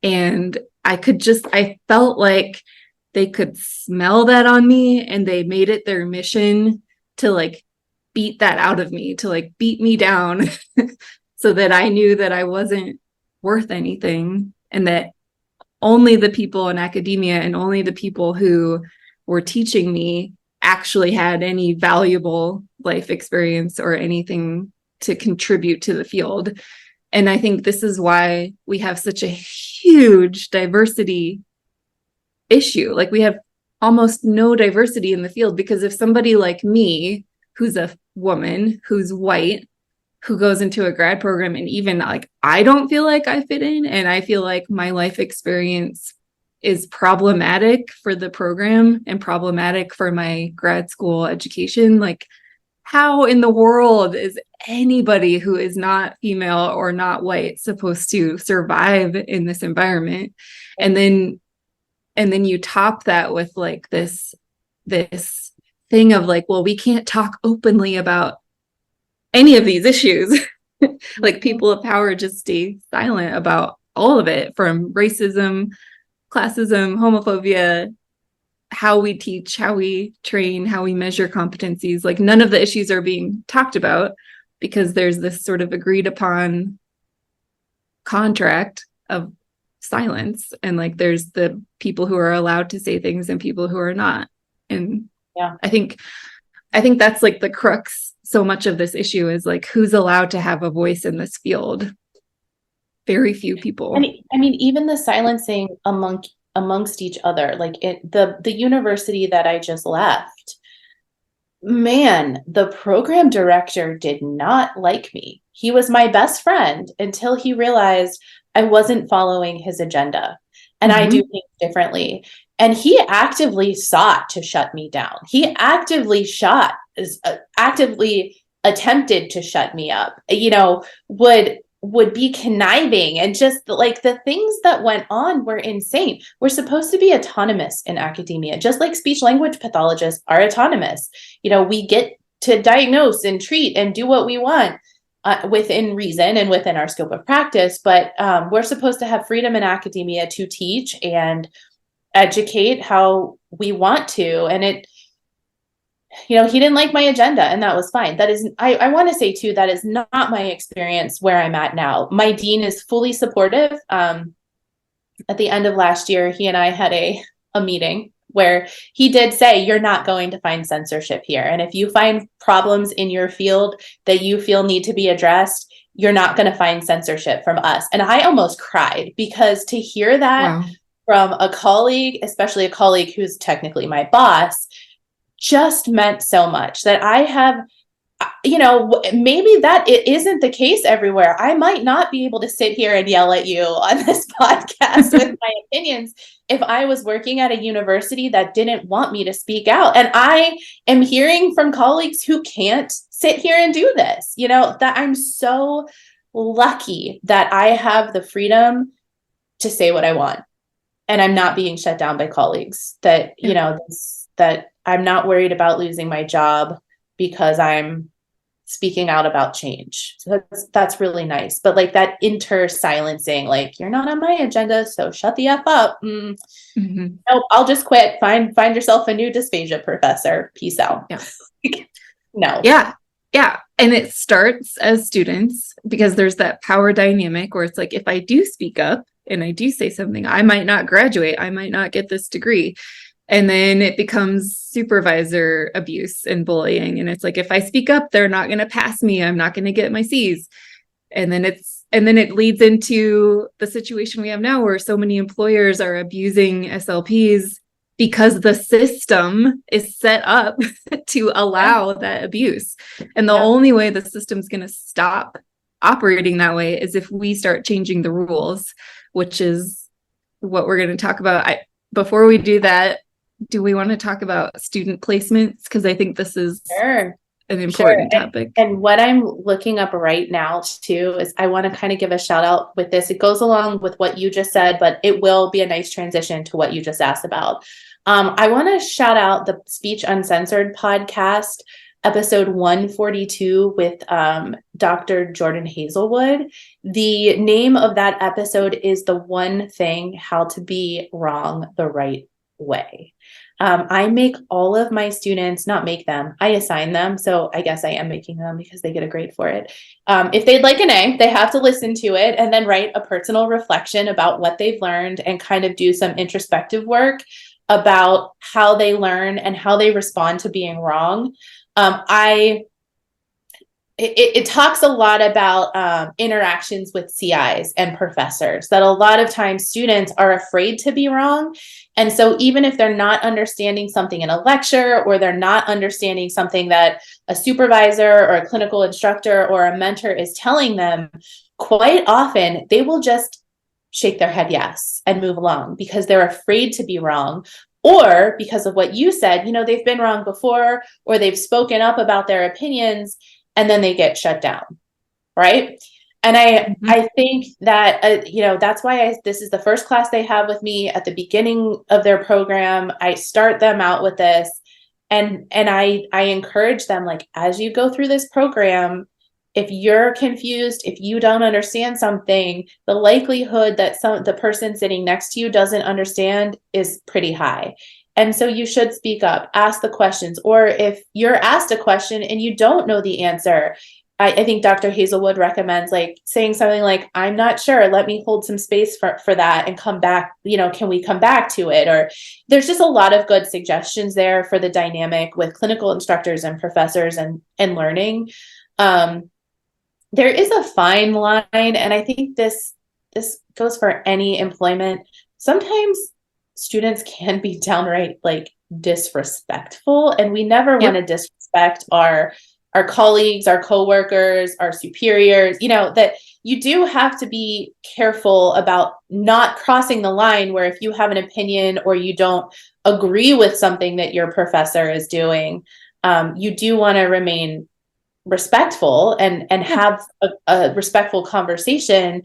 and I felt like they could smell that on me, and they made it their mission to beat that out of me, to beat me down so that I knew that I wasn't worth anything, and that only the people in academia and only the people who were teaching me actually had any valuable life experience or anything to contribute to the field. And I think this is why we have such a huge diversity issue. We have almost no diversity in the field, because if somebody like me, who's a woman, who's white, who goes into a grad program, and even I don't feel like I fit in, and I feel like my life experience is problematic for the program and problematic for my grad school education, how in the world is anybody who is not female or not white supposed to survive in this environment? And then you top that with like this thing of like, well, we can't talk openly about any of these issues. Like people of power just stay silent about all of it, from racism, classism, homophobia, how we teach, how we train, how we measure competencies. Like none of the issues are being talked about because there's this sort of agreed upon contract of silence. And like there's the people who are allowed to say things and people who are not. And Yeah. I think that's like the crux so much of this issue, is like who's allowed to have a voice in this field. Very few people. I mean, even the silencing amongst each other, like the university that I just left, man, the program director did not like me. He was my best friend until he realized I wasn't following his agenda, and I do things differently. And he actively sought to shut me down. He actively attempted to shut me up, would be conniving, and just like the things that went on were insane. We're supposed to be autonomous in academia, just like speech language pathologists are autonomous. We get to diagnose and treat and do what we want within reason and within our scope of practice. But we're supposed to have freedom in academia to teach and educate how we want to. And he didn't like my agenda, and that was fine. That is, I want to say too, that is not my experience where I'm at now. My dean is fully supportive. At the end of last year, he and I had a meeting where he did say, you're not going to find censorship here. And if you find problems in your field that you feel need to be addressed, you're not going to find censorship from us. And I almost cried, because to hear that from a colleague, especially a colleague who's technically my boss, just meant so much. That I have, maybe that it isn't the case everywhere. I might not be able to sit here and yell at you on this podcast with my opinions if I was working at a university that didn't want me to speak out. And I am hearing from colleagues who can't sit here and do this, that I'm so lucky that I have the freedom to say what I want. And I'm not being shut down by colleagues, that, that I'm not worried about losing my job because I'm speaking out about change. So that's really nice. But like that silencing, like, you're not on my agenda, so shut the F up. No, I'll just quit. Find yourself a new dysphagia professor. Peace out. Yeah. No. Yeah. Yeah. And it starts as students, because there's that power dynamic where it's like, if I do speak up and I do say something, I might not graduate. I might not get this degree. And then it becomes supervisor abuse and bullying. And it's like, if I speak up, they're not going to pass me. I'm not going to get my C's. And then it leads into the situation we have now, where so many employers are abusing SLPs because the system is set up to allow that abuse. And the only way the system's going to stop operating that way is if we start changing the rules, which is what we're going to talk about. Before we do that, do we want to talk about student placements? Because I think this is an important topic. And what I'm looking up right now too is I want to kind of give a shout out with this. It goes along with what you just said, but it will be a nice transition to what you just asked about. I want to shout out the Speech Uncensored podcast, episode 142 with Dr. Jordan Hazelwood. The name of that episode is The One Thing, How to Be Wrong the Right Way. I make all of my students, not make them, I assign them. So I guess I am making them because they get a grade for it. If they'd like an A, they have to listen to it and then write a personal reflection about what they've learned and kind of do some introspective work about how they learn and how they respond to being wrong. It talks a lot about interactions with CIs and professors, that a lot of times students are afraid to be wrong. And so even if they're not understanding something in a lecture, or they're not understanding something that a supervisor or a clinical instructor or a mentor is telling them, quite often they will just shake their head yes and move along because they're afraid to be wrong. or because of what you said, they've been wrong before, or they've spoken up about their opinions and then they get shut down. Right. And I think that, that's why this is the first class they have with me at the beginning of their program. I start them out with this, and I encourage them, like, as you go through this program, if you're confused, if you don't understand something, the likelihood that the person sitting next to you doesn't understand is pretty high. And so you should speak up, ask the questions, or if you're asked a question and you don't know the answer, I think Dr. Hazelwood recommends, like, saying something like, I'm not sure, let me hold some space for that and come back, can we come back to it? Or there's just a lot of good suggestions there for the dynamic with clinical instructors and professors and learning. There is a fine line, and I think this goes for any employment. Sometimes students can be downright, like, disrespectful, and we never want to disrespect our colleagues, our coworkers, our superiors, that you do have to be careful about not crossing the line where if you have an opinion or you don't agree with something that your professor is doing, you do want to remain respectful and have a respectful conversation.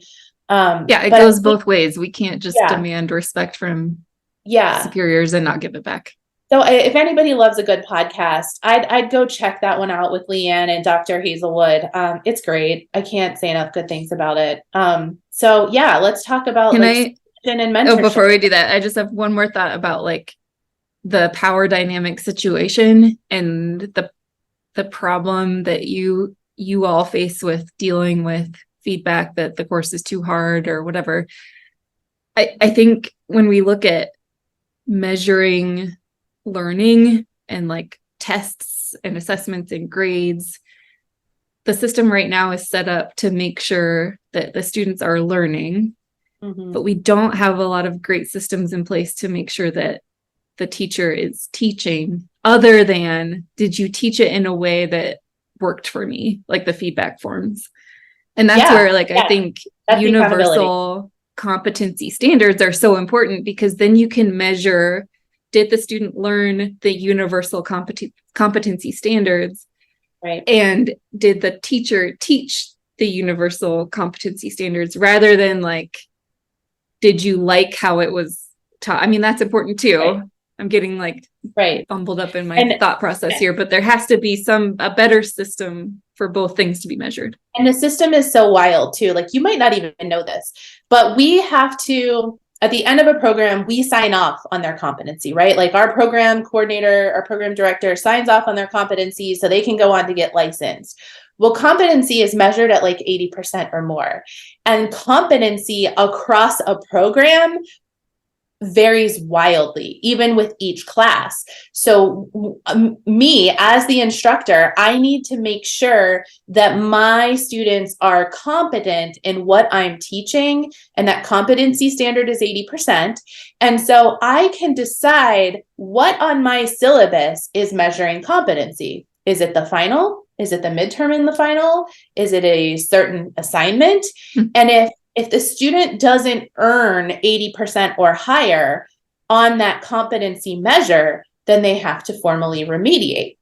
It goes both ways. We can't just demand respect from superiors and not give it back. So if anybody loves a good podcast, I'd go check that one out with Leanne and Dr. Hazelwood. It's great. I can't say enough good things about it. So let's talk about and mentorship. Oh, before we do that, I just have one more thought about, like, the power dynamic situation and the problem that you all face with dealing with feedback that the course is too hard or whatever. I think when we look at measuring learning and, like, tests and assessments and grades, the system right now is set up to make sure that the students are learning, but we don't have a lot of great systems in place to make sure that the teacher is teaching, other than, did you teach it in a way that worked for me, like the feedback forms. And that's where, like, I think that's universal competency standards are so important, because then you can measure, did the student learn the universal competency standards? Right. And did the teacher teach the universal competency standards, rather than, like, did you like how it was taught? I mean, that's important too. Right. I'm getting, like, fumbled up in my thought process here, but there has to be a better system for both things to be measured. And the system is so wild too. Like, you might not even know this, but we have to, at the end of a program, we sign off on their competency, right? Like, our program coordinator, our program director signs off on their competency so they can go on to get licensed. Well, competency is measured at like 80% or more. And competency across a program varies wildly, even with each class. So me as the instructor, I need to make sure that my students are competent in what I'm teaching, and that competency standard is 80%. And so I can decide what on my syllabus is measuring competency. Is it the final? Is it the midterm in the final? Is it a certain assignment? And if the student doesn't earn 80% or higher on that competency measure, then they have to formally remediate.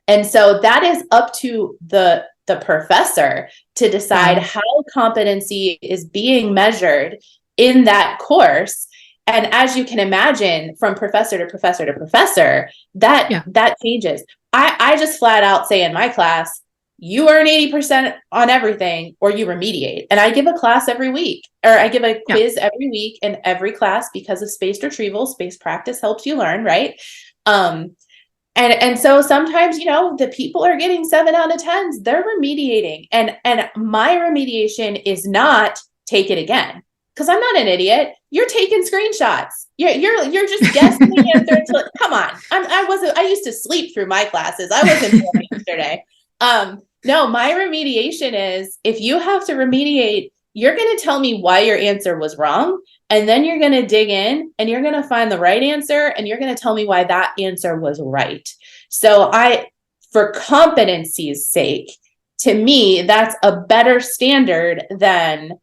And so that is up to the professor to decide how competency is being measured in that course. And as you can imagine, from professor to professor to professor, that changes. I just flat out say in my class, you earn 80% on everything, or you remediate. And I give a class every week, or I give a quiz every week in every class, because of spaced retrieval. Space practice helps you learn, right? And so sometimes, the people are getting 7 out of 10s, they're remediating. And my remediation is not take it again, because I'm not an idiot. You're taking screenshots. You're just guessing the answer until, come on. I used to sleep through my classes. I wasn't born yesterday. No, my remediation is, if you have to remediate, you're going to tell me why your answer was wrong. And then you're going to dig in and you're going to find the right answer. And you're going to tell me why that answer was right. So for competency's sake, to me, that's a better standard than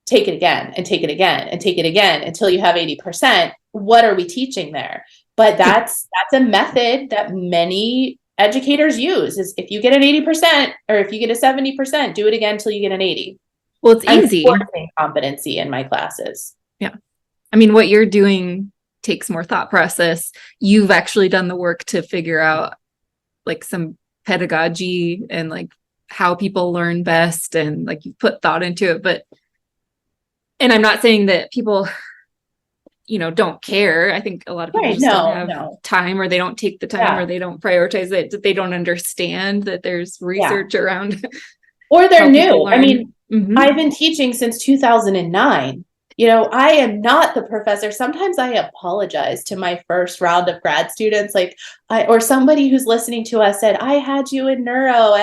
take it again and take it again and take it again until you have 80%. what are we teaching there? But that's a method that many educators use, is if you get an 80% or if you get a 70%, do it again until you get an 80. Well, it's easy. I'm forcing competency in my classes. Yeah. I mean, what you're doing takes more thought process. You've actually done the work to figure out like some pedagogy and like how people learn best, and like you put thought into it. And I'm not saying that people, don't care. I think a lot of people just don't have time, or they don't take the time, or they don't prioritize it, that they don't understand that there's research around. Or they're new. I mean, I've been teaching since 2009. I am not the professor. Sometimes I apologize to my first round of grad students, or somebody who's listening to us said, I had you in neuro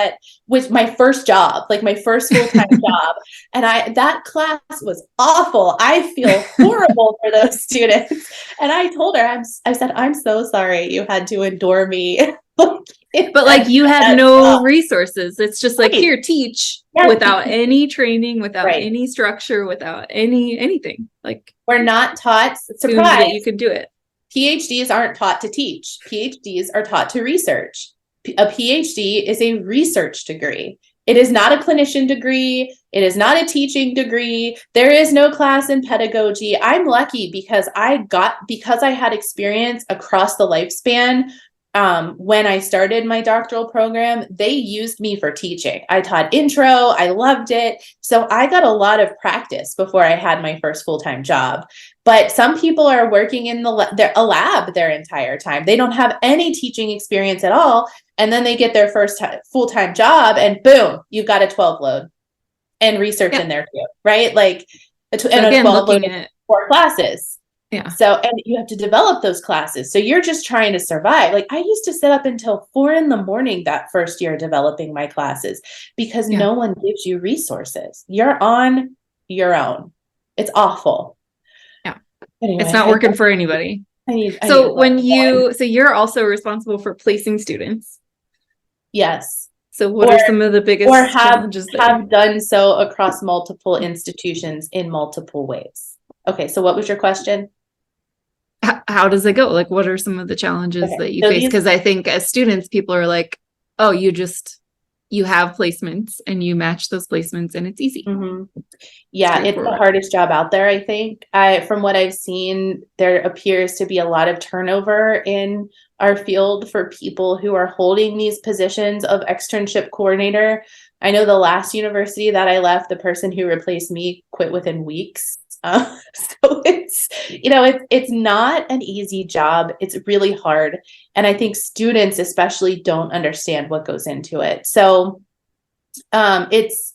with my first job, like my first full-time job. And that class was awful. I feel horrible for those students. And I told her, I said, I'm so sorry you had to endure me. But like you had no resources. It's just like, here, teach without any training, without any structure, without anything. Like we're not taught, surprise, that you could do it. PhDs aren't taught to teach. PhDs are taught to research. A PhD is a research degree. It is not a clinician degree. It is not a teaching degree. There is no class in pedagogy. I'm lucky because I had experience across the lifespan. When I started my doctoral program, they used me for teaching. I taught intro. I loved it. So I got a lot of practice before I had my first full-time job. But some people are working in a lab their entire time. They don't have any teaching experience at all. And then they get their first full-time job and boom, you've got a 12 load and research in there too, right? Like a 12 load at 4 classes. Yeah. So, and you have to develop those classes. So you're just trying to survive. Like I used to sit up until 4 a.m. that first year developing my classes because no one gives you resources. You're on your own. It's awful. Yeah. Anyway, it's not working for anybody. So you're also responsible for placing students. Yes. So what are some of the biggest challenges there? Have done so across multiple institutions in multiple ways. Okay. So what was your question? How does it go? Like, what are some of the challenges that you face? Because I think as students, people are like, oh, you have placements and you match those placements and it's easy. Mm-hmm. Yeah, it's the hardest job out there, I think. From what I've seen, there appears to be a lot of turnover in our field for people who are holding these positions of externship coordinator. I know the last university that I left, the person who replaced me quit within weeks. So it's not an easy job. It's really hard. And I think students especially don't understand what goes into it. So it's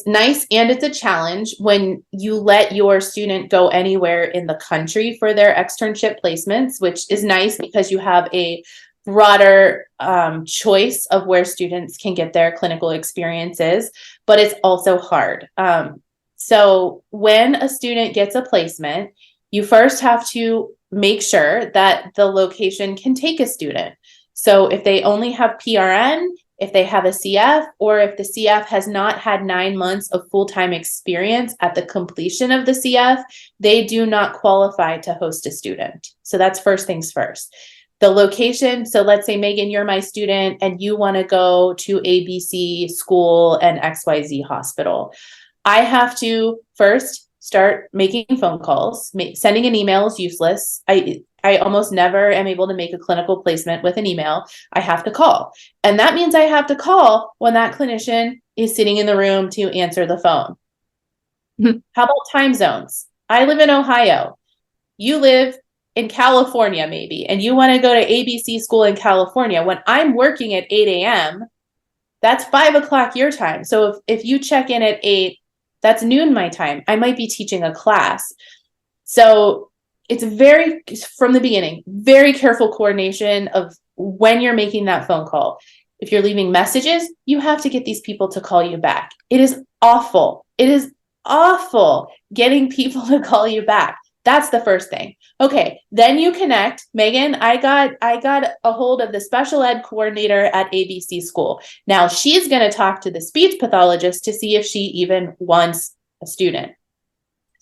nice and it's a challenge when you let your student go anywhere in the country for their externship placements, which is nice because you have a broader choice of where students can get their clinical experiences, but it's also hard. So when a student gets a placement, you first have to make sure that the location can take a student. So if they only have PRN, if they have a CF, or if the CF has not had 9 months of full-time experience at the completion of the CF, they do not qualify to host a student. So that's first things first. The location, so let's say, Megan, you're my student and you want to go to ABC school and XYZ hospital. I have to first start making phone calls. Sending an email is useless. I almost never am able to make a clinical placement with an email. I have to call. And that means I have to call when that clinician is sitting in the room to answer the phone. How about time zones? I live in Ohio. You live in California maybe, and you want to go to ABC school in California. When I'm working at 8 a.m., that's 5 o'clock your time. So if you check in at 8, that's noon my time. I might be teaching a class. So it's from the beginning, very careful coordination of when you're making that phone call. If you're leaving messages, you have to get these people to call you back. It is awful. It is awful getting people to call you back. That's the first thing. Okay, then you connect. Megan, I got a hold of the special ed coordinator at ABC school. Now she's going to talk to the speech pathologist to see if she even wants a student.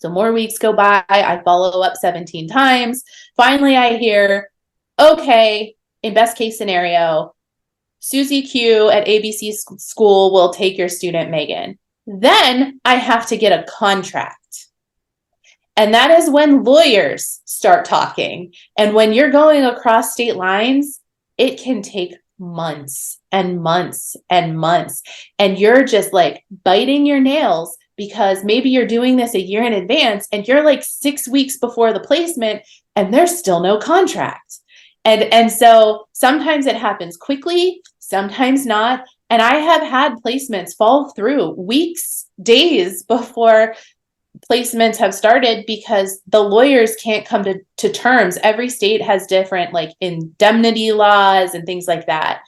So more weeks go by, I follow up 17 times. Finally, I hear, okay, in best case scenario, Susie Q at ABC school will take your student, Megan. Then I have to get a contract. And that is when lawyers start talking. And when you're going across state lines, it can take months and months and months. And you're just like biting your nails because maybe you're doing this a year in advance and you're like 6 weeks before the placement and there's still no contract. And so sometimes it happens quickly, sometimes not. And I have had placements fall through weeks, days before placements have started because the lawyers can't come to terms. Every state has different like indemnity laws and things like that.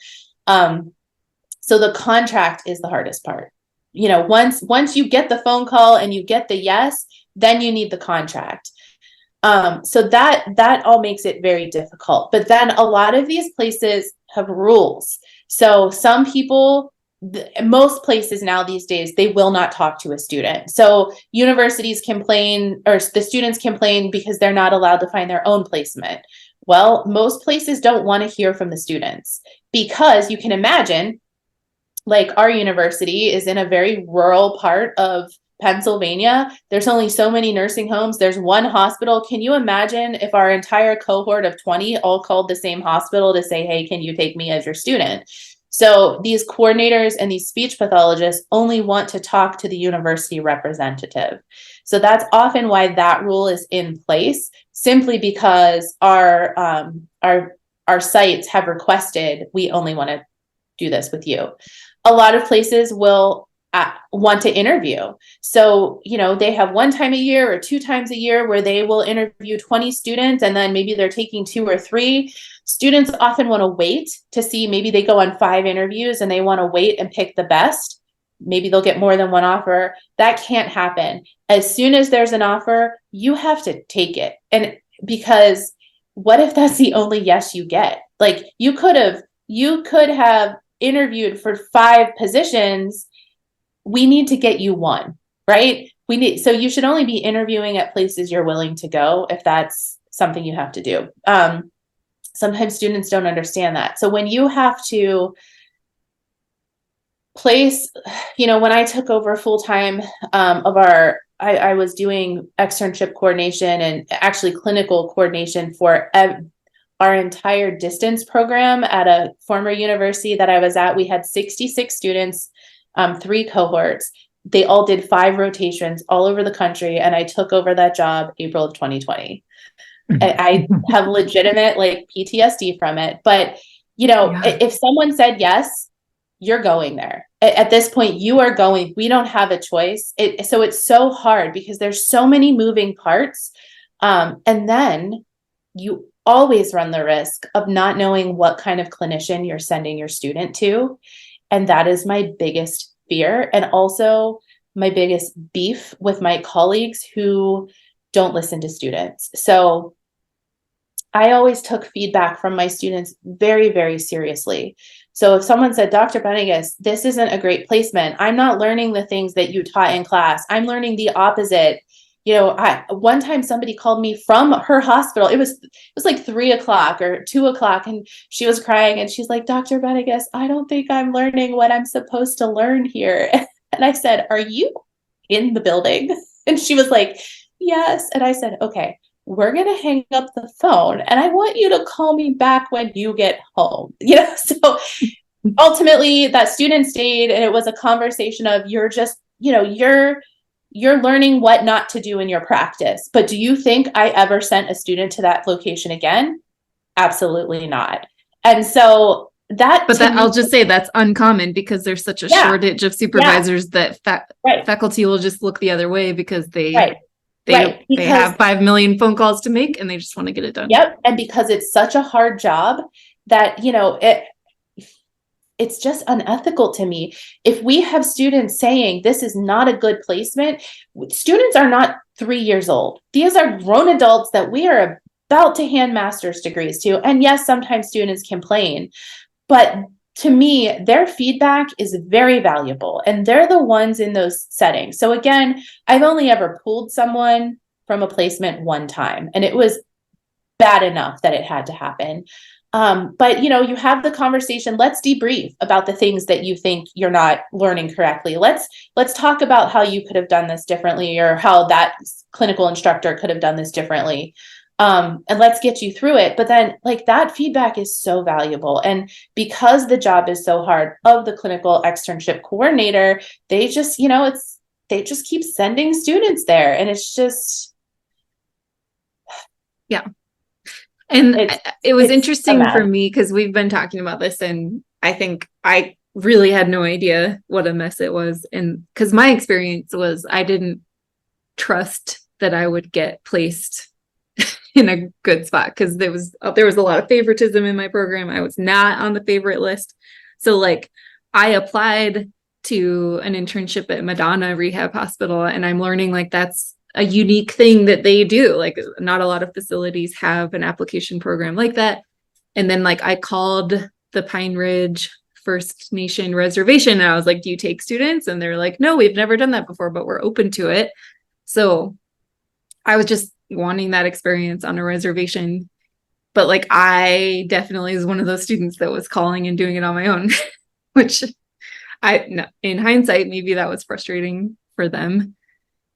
So the contract is the hardest part. You know, once you get the phone call and you get the yes, then you need the contract. So that all makes it very difficult. But then a lot of these places have rules. So some people, most places now these days, they will not talk to a student. So universities complain, or the students complain because they're not allowed to find their own placement. Well, most places don't want to hear from the students because you can imagine, like our university is in a very rural part of Pennsylvania. There's only so many nursing homes. There's one hospital. Can you imagine if our entire cohort of 20 all called the same hospital to say, hey, can you take me as your student? So these coordinators and these speech pathologists only want to talk to the university representative. So that's often why that rule is in place, simply because our sites have requested, we only want to do this with you. A lot of places will want to interview. So, you know, they have 1 time a year or 2 times a year where they will interview 20 students, and then maybe they're taking 2 or 3. Students often want to wait to see, maybe they go on 5 interviews and they want to wait and pick the best. Maybe they'll get more than one offer. That can't happen. As soon as there's an offer, you have to take it. And because what if that's the only yes you get? Like you could have interviewed for 5 positions. We need to get you 1, right? So you should only be interviewing at places you're willing to go if that's something you have to do. Sometimes students don't understand that. So when you have to place, you know, when I took over full-time I was doing externship coordination and actually clinical coordination for our entire distance program at a former university that I was at. We had 66 students, 3 cohorts. They all did 5 rotations all over the country. And I took over that job April of 2020. I have legitimate like PTSD from it. But, you know, if someone said yes, you're going there. At this point, you are going. We don't have a choice. So it's so hard because there's so many moving parts. And then you always run the risk of not knowing what kind of clinician you're sending your student to. And that is my biggest fear. And also my biggest beef with my colleagues who don't listen to students. So I always took feedback from my students very, very seriously. So if someone said, Dr. Benegas, this isn't a great placement, I'm not learning the things that you taught in class, I'm learning the opposite. You know, one time somebody called me from her hospital. It was like 3:00 or 2:00, and she was crying and she's like, Dr. Benegas, I don't think I'm learning what I'm supposed to learn here. And I said, are you in the building? And she was like, yes. And I said, okay, we're going to hang up the phone and I want you to call me back when you get home. You know, so ultimately that student stayed, and it was a conversation of you're just, you know, you're learning what not to do in your practice. But do you think I ever sent a student to that location again? Absolutely not. And so I'll just say that's uncommon because there's such a shortage of supervisors that faculty will just look the other way because they have 5 million phone calls to make and they just want to get it done. Yep. And because it's such a hard job that, you know, it's just unethical to me. If we have students saying this is not a good placement, students are not 3 years old. These are grown adults that we are about to hand master's degrees to. And yes, sometimes students complain, but to me, their feedback is very valuable, and they're the ones in those settings. So again, I've only ever pulled someone from a placement one time, and it was bad enough that it had to happen. But you have the conversation. Let's debrief about the things that you think you're not learning correctly. Let's talk about how you could have done this differently, or how that clinical instructor could have done this differently. And let's get you through it. But then that feedback is so valuable. And because the job is so hard of the clinical externship coordinator, they just, they just keep sending students there. And it's just. Yeah. And it was interesting for me because we've been talking about this, and I think I really had no idea what a mess it was. And because my experience was I didn't trust that I would get placed in a good spot, because there was a lot of favoritism in my program. I was not on the favorite list. So I applied to an internship at Madonna Rehab Hospital, and I'm learning that's a unique thing that they do. Not a lot of facilities have an application program like that. And then I called the Pine Ridge First Nation Reservation, and I was like, do you take students? And they're like, no, we've never done that before, but we're open to it. So I was just wanting that experience on a reservation. But I definitely was one of those students that was calling and doing it on my own, which in hindsight, maybe that was frustrating for them.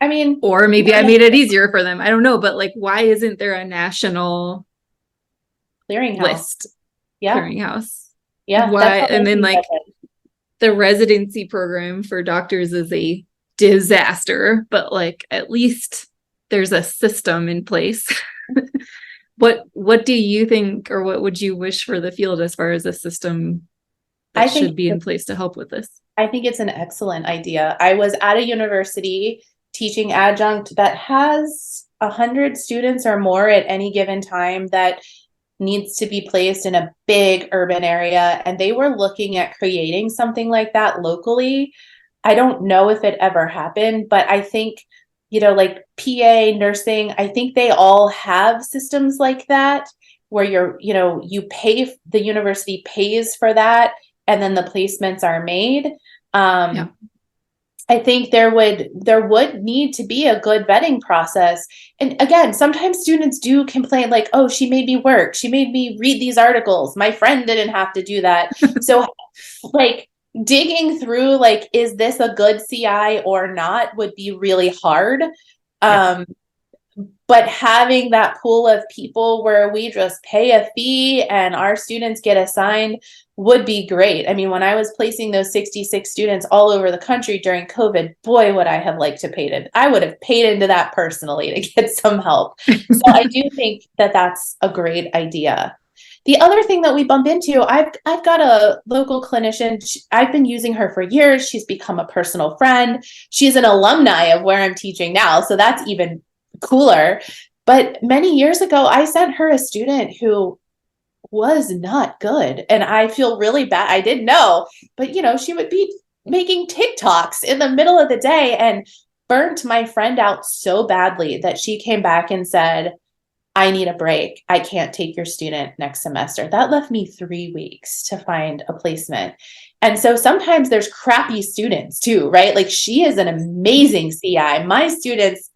I mean, or maybe I made it easier for them. I don't know. But why isn't there a national clearinghouse list? Yeah. Clearinghouse. Yeah. Why? And then the residency program for doctors is a disaster, but at least there's a system in place. What do you think, or what would you wish for the field as far as a system that should be in place to help with this? I think it's an excellent idea. I was at a university teaching adjunct that has 100 students or more at any given time that needs to be placed in a big urban area. And they were looking at creating something like that locally. I don't know if it ever happened, but I think, PA, nursing, I think they all have systems like that where you pay, the university pays for that, and then the placements are made. Yeah. I think there would need to be a good vetting process. And again, sometimes students do complain oh, she made me work. She made me read these articles. My friend didn't have to do that. So digging through, is this a good CI or not, would be really hard. Yeah. But having that pool of people where we just pay a fee and our students get assigned would be great. I mean, when I was placing those 66 students all over the country during COVID, boy, would I have liked to paid it. I would have paid into that personally to get some help. So I do think that that's a great idea. The other thing that we bump into, I've got a local clinician. I've been using her for years. She's become a personal friend. She's an alumni of where I'm teaching now. So that's even cooler. But many years ago, I sent her a student who was not good. And I feel really bad. I didn't know, but she would be making TikToks in the middle of the day and burnt my friend out so badly that she came back and said, I need a break. I can't take your student next semester. That left me 3 weeks to find a placement. And so sometimes there's crappy students too, right? She is an amazing CI. My students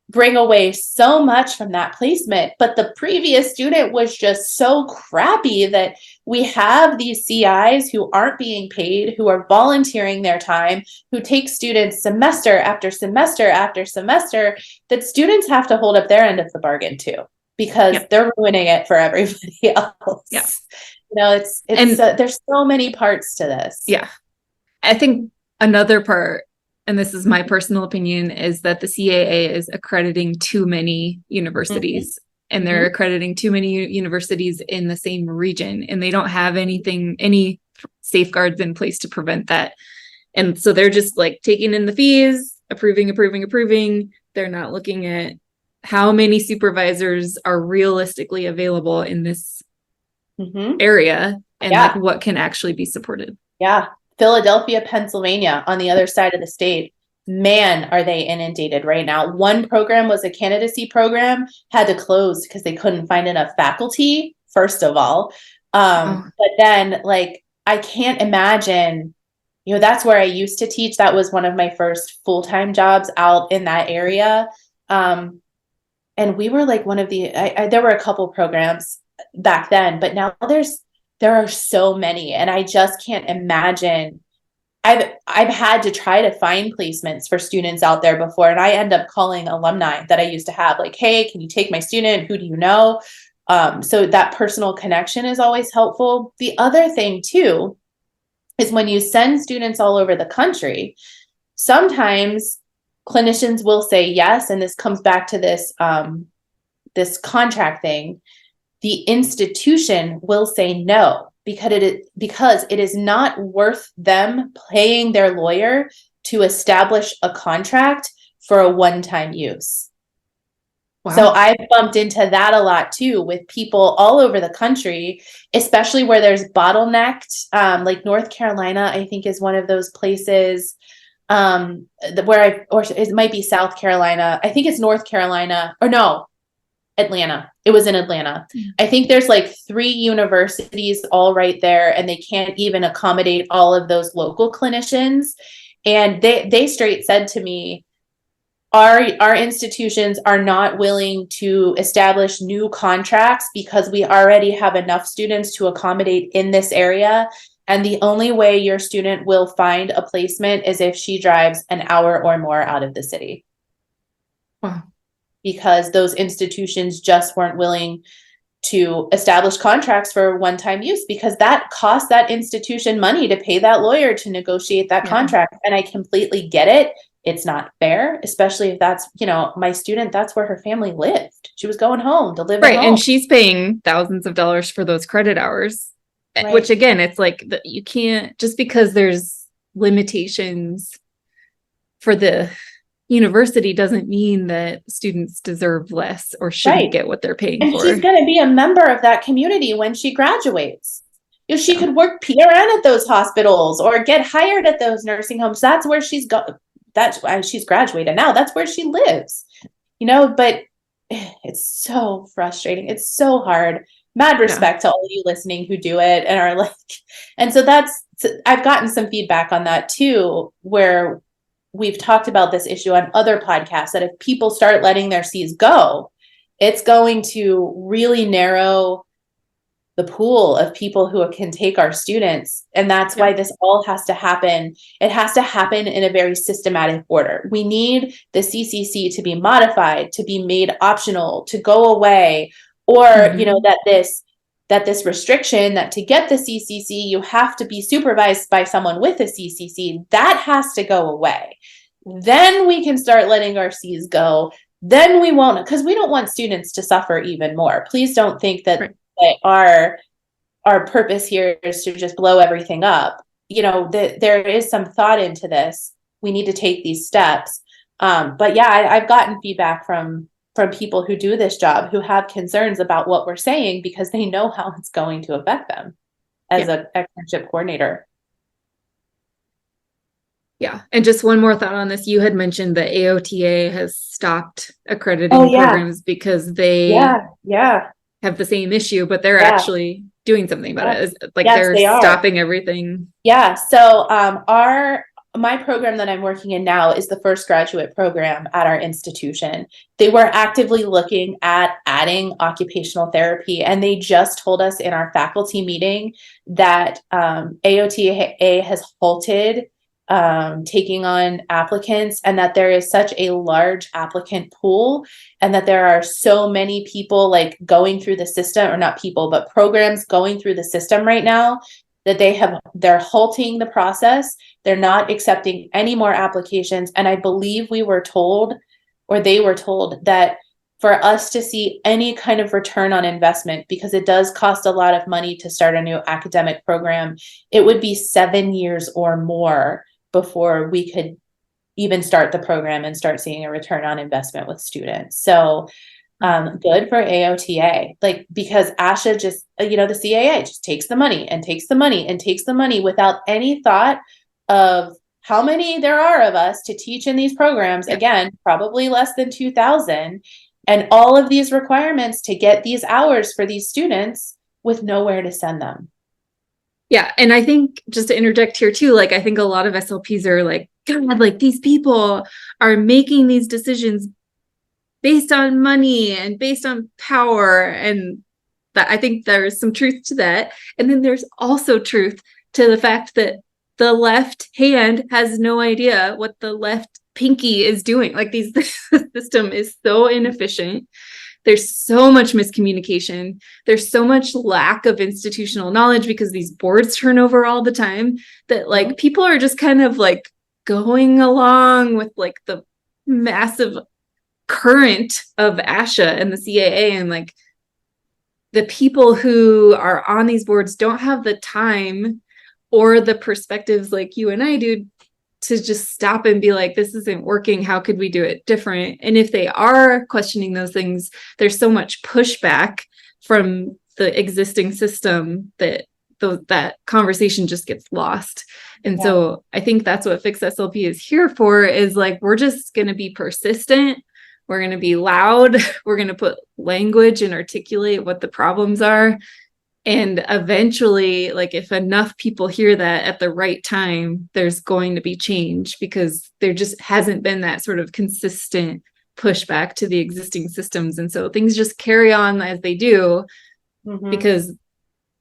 bring away so much from that placement, but the previous student was just so crappy that we have these CIs who aren't being paid, who are volunteering their time, who take students semester after semester after semester, that students have to hold up their end of the bargain too, because they're ruining it for everybody else. Yeah. There's so many parts to this. Yeah. I think another part, and this is my personal opinion, is that the CAA is accrediting too many universities, and they're accrediting too many universities in the same region, and they don't have any safeguards in place to prevent that. And so they're just taking in the fees, approving. They're not looking at how many supervisors are realistically available in this area, and what can actually be supported. Yeah. Philadelphia, Pennsylvania, on the other side of the state, man, are they inundated right now. One program was a candidacy program, had to close because they couldn't find enough faculty, first of all. But then I can't imagine, that's where I used to teach. That was one of my first full-time jobs out in that area. And we were like one of there were a couple programs back then, but now there are so many, and I just can't imagine. I've had to try to find placements for students out there before, and I end up calling alumni that I used to have, like, hey, can you take my student? Who do you know? So that personal connection is always helpful. The other thing too is when you send students all over the country, sometimes clinicians will say yes, and this comes back to this contract thing. The institution will say no because it is not worth them paying their lawyer to establish a contract for a one-time use. Wow. So I've bumped into that a lot too with people all over the country, especially where there's bottlenecked, like North Carolina, I think is one of those places, or it might be South Carolina. I think it's North Carolina, or no, Atlanta. It was in Atlanta. Mm-hmm. I think there's like 3 universities all right there, and they can't even accommodate all of those local clinicians. And they straight said to me, our institutions are not willing to establish new contracts because we already have enough students to accommodate in this area. And the only way your student will find a placement is if she drives an hour or more out of the city. Wow. Because those institutions just weren't willing to establish contracts for one-time use, because that costs that institution money to pay that lawyer to negotiate that contract. And I completely get it. It's not fair, especially if that's, my student, that's where her family lived. She was going home to live at home. And she's paying thousands of dollars for those credit hours, which again, it's like you can't, just because there's limitations for the university doesn't mean that students deserve less or shouldn't get what they're paying for. And she's going to be a member of that community when she graduates. She could work PRN at those hospitals or get hired at those nursing homes. That's where that's why she's graduated now. That's where she lives, but it's so frustrating. It's so hard. Mad respect to all of you listening who do it and are like, and so I've gotten some feedback on that too, where we've talked about this issue on other podcasts, that if people start letting their C's go, it's going to really narrow the pool of people who can take our students. And that's why this all has to happen. It has to happen in a very systematic order. We need the CCC to be modified, to be made optional, to go away, or, that this restriction that to get the CCC, you have to be supervised by someone with a CCC, that has to go away. Then we can start letting our C's go. Then we won't, because we don't want students to suffer even more. Please don't think that our purpose here is to just blow everything up. There is some thought into this. We need to take these steps. But I've gotten feedback from people who do this job who have concerns about what we're saying because they know how it's going to affect them as an externship coordinator. Yeah. And just one more thought on this. You had mentioned that AOTA has stopped accrediting programs because they have the same issue, but they're actually doing something about it. Like they're stopping everything. Yeah. So my program that I'm working in now is the first graduate program at our institution. They were actively looking at adding occupational therapy, and they just told us in our faculty meeting that AOTA has halted taking on applicants, and that there is such a large applicant pool, and that there are so many people like going through the system, or not people, but programs going through the system right now, that they're halting the process. They're not accepting any more applications. And I believe they were told that for us to see any kind of return on investment, because it does cost a lot of money to start a new academic program, it would be 7 years or more before we could even start the program and start seeing a return on investment with students. So good for AOTA, because ASHA just, the CAA just takes the money and takes the money and takes the money without any thought of how many there are of us to teach in these programs. Again, probably less than 2,000, and all of these requirements to get these hours for these students with nowhere to send them. Yeah. And I think just to interject here too, like I think a lot of SLPs are like, God, like these people are making these decisions based on money and based on power. And that I think there's some truth to that. And then there's also truth to the fact that the left hand has no idea what the left pinky is doing. Like these the system is so inefficient. There's so much miscommunication. There's so much lack of institutional knowledge because these boards turn over all the time that like people are just kind of like going along with like the massive current of ASHA and the CAA, and like the people who are on these boards don't have the time or the perspectives like you and I do to just stop and be like, this isn't working. How could we do it different? And if they are questioning those things, there's so much pushback from the existing system that that conversation just gets lost. And so I think that's what Fix SLP is here for, is like, we're just going to be persistent. We're going to be loud. We're going to put language and articulate what the problems are. And eventually, like if enough people hear that at the right time, there's going to be change, because there just hasn't been that sort of consistent pushback to the existing systems. And so things just carry on as they do, because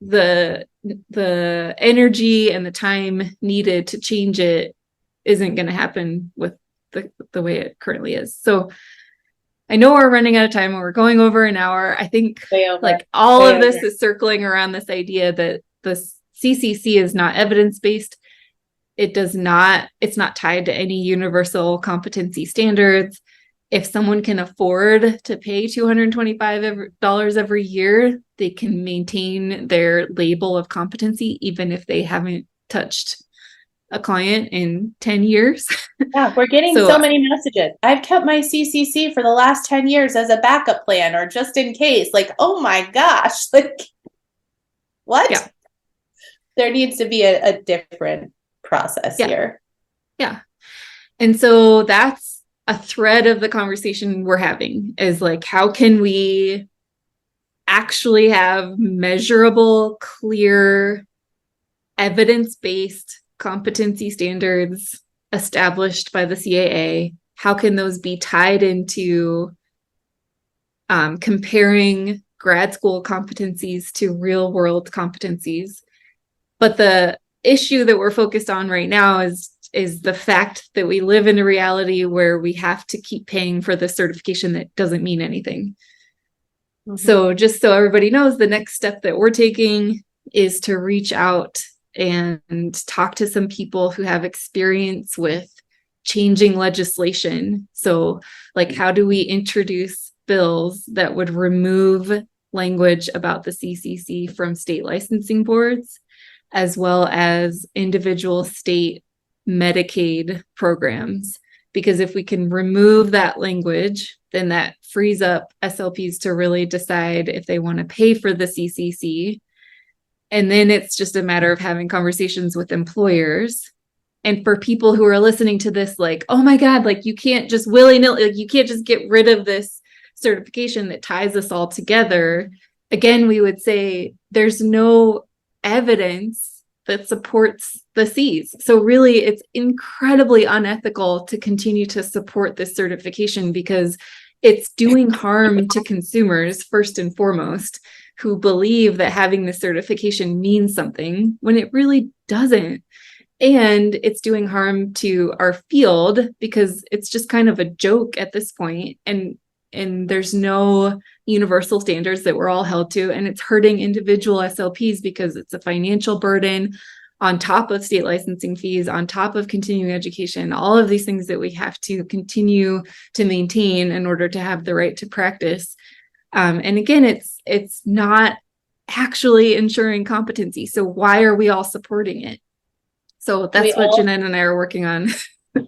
the energy and the time needed to change it isn't going to happen with the way it currently is. So I know we're running out of time and we're going over an hour. I think like all of this is circling around this idea that the CCC is not evidence-based. It's not tied to any universal competency standards. If someone can afford to pay $225 every year, they can maintain their label of competency, even if they haven't touched a client in 10 years. Yeah, we're getting so many messages. I've kept my CCC for the last 10 years as a backup plan or just in case. Like, oh my gosh, like what? Yeah. There needs to be a different process here. Yeah. And so that's a thread of the conversation we're having, is like, how can we actually have measurable, clear, evidence-based competency standards established by the CAA? How can those be tied into comparing grad school competencies to real world competencies? But the issue that we're focused on right now is the fact that we live in a reality where we have to keep paying for the certification that doesn't mean anything. So just so everybody knows, the next step that we're taking is to reach out and talk to some people who have experience with changing legislation. So like, how do we introduce bills that would remove language about the CCC from state licensing boards, as well as individual state Medicaid programs? Because if we can remove that language, then that frees up SLPs to really decide if they want to pay for the CCC. And then it's just a matter of having conversations with employers. And for people who are listening to this, like, oh my God, like you can't just willy-nilly, like you can't just get rid of this certification that ties us all together. Again, we would say there's no evidence that supports the Cs. So really, it's incredibly unethical to continue to support this certification, because it's doing harm to consumers first and foremost, who believe that having the certification means something when it really doesn't. And it's doing harm to our field because it's just kind of a joke at this point. And there's no universal standards that we're all held to. And it's hurting individual SLPs because it's a financial burden on top of state licensing fees, on top of continuing education, all of these things that we have to continue to maintain in order to have the right to practice. And again, it's not actually ensuring competency. So why are we all supporting it? So that's what Jeanette and I are working on.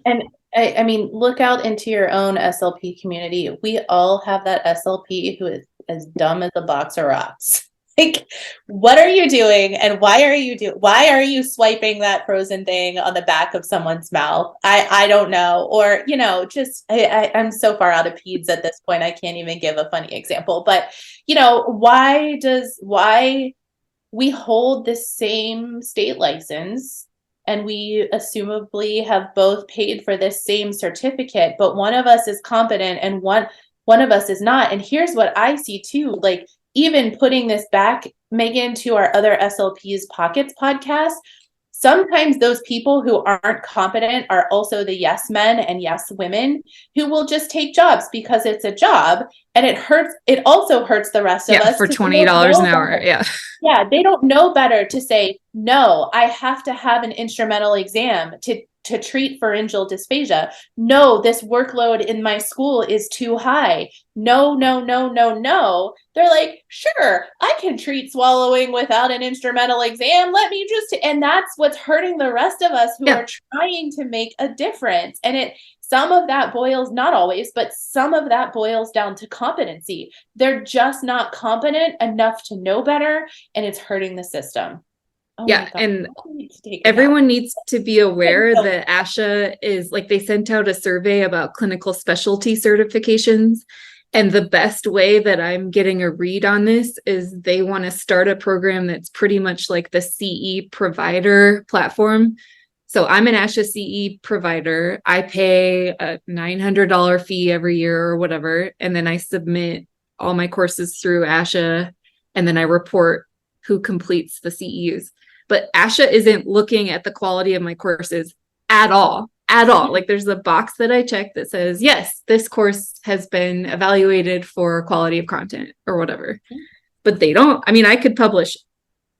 And I mean, look out into your own SLP community. We all have that SLP who is as dumb as a box of rocks. Like, what are you doing? And why are you swiping that frozen thing on the back of someone's mouth? I don't know. Or, just, I'm so far out of peds at this point. I can't even give a funny example, but why we hold the same state license and we assumably have both paid for this same certificate, but one of us is competent and one of us is not. And here's what I see too, like even putting this back, Megan, to our other SLP's Pockets podcast, sometimes those people who aren't competent are also the yes men and yes women who will just take jobs because it's a job, and it also hurts the rest of us for $20 an hour. Yeah, they don't know better to say, no, I have to have an instrumental exam to treat pharyngeal dysphagia. No, this workload in my school is too high. No, no, no, no, no. They're like, sure, I can treat swallowing without an instrumental exam. Let me just, and that's what's hurting the rest of us who are trying to make a difference. And some of that boils, not always, but some of that boils down to competency. They're just not competent enough to know better, and it's hurting the system. Oh and everyone needs to be aware that ASHA is, like, they sent out a survey about clinical specialty certifications. And the best way that I'm getting a read on this is they want to start a program that's pretty much like the CE provider platform. So I'm an ASHA CE provider. I pay a $900 fee every year or whatever. And then I submit all my courses through ASHA. And then I report who completes the CEUs. But ASHA isn't looking at the quality of my courses at all. Like, there's a box that I check that says, yes, this course has been evaluated for quality of content or whatever. But they don't. I mean, I could publish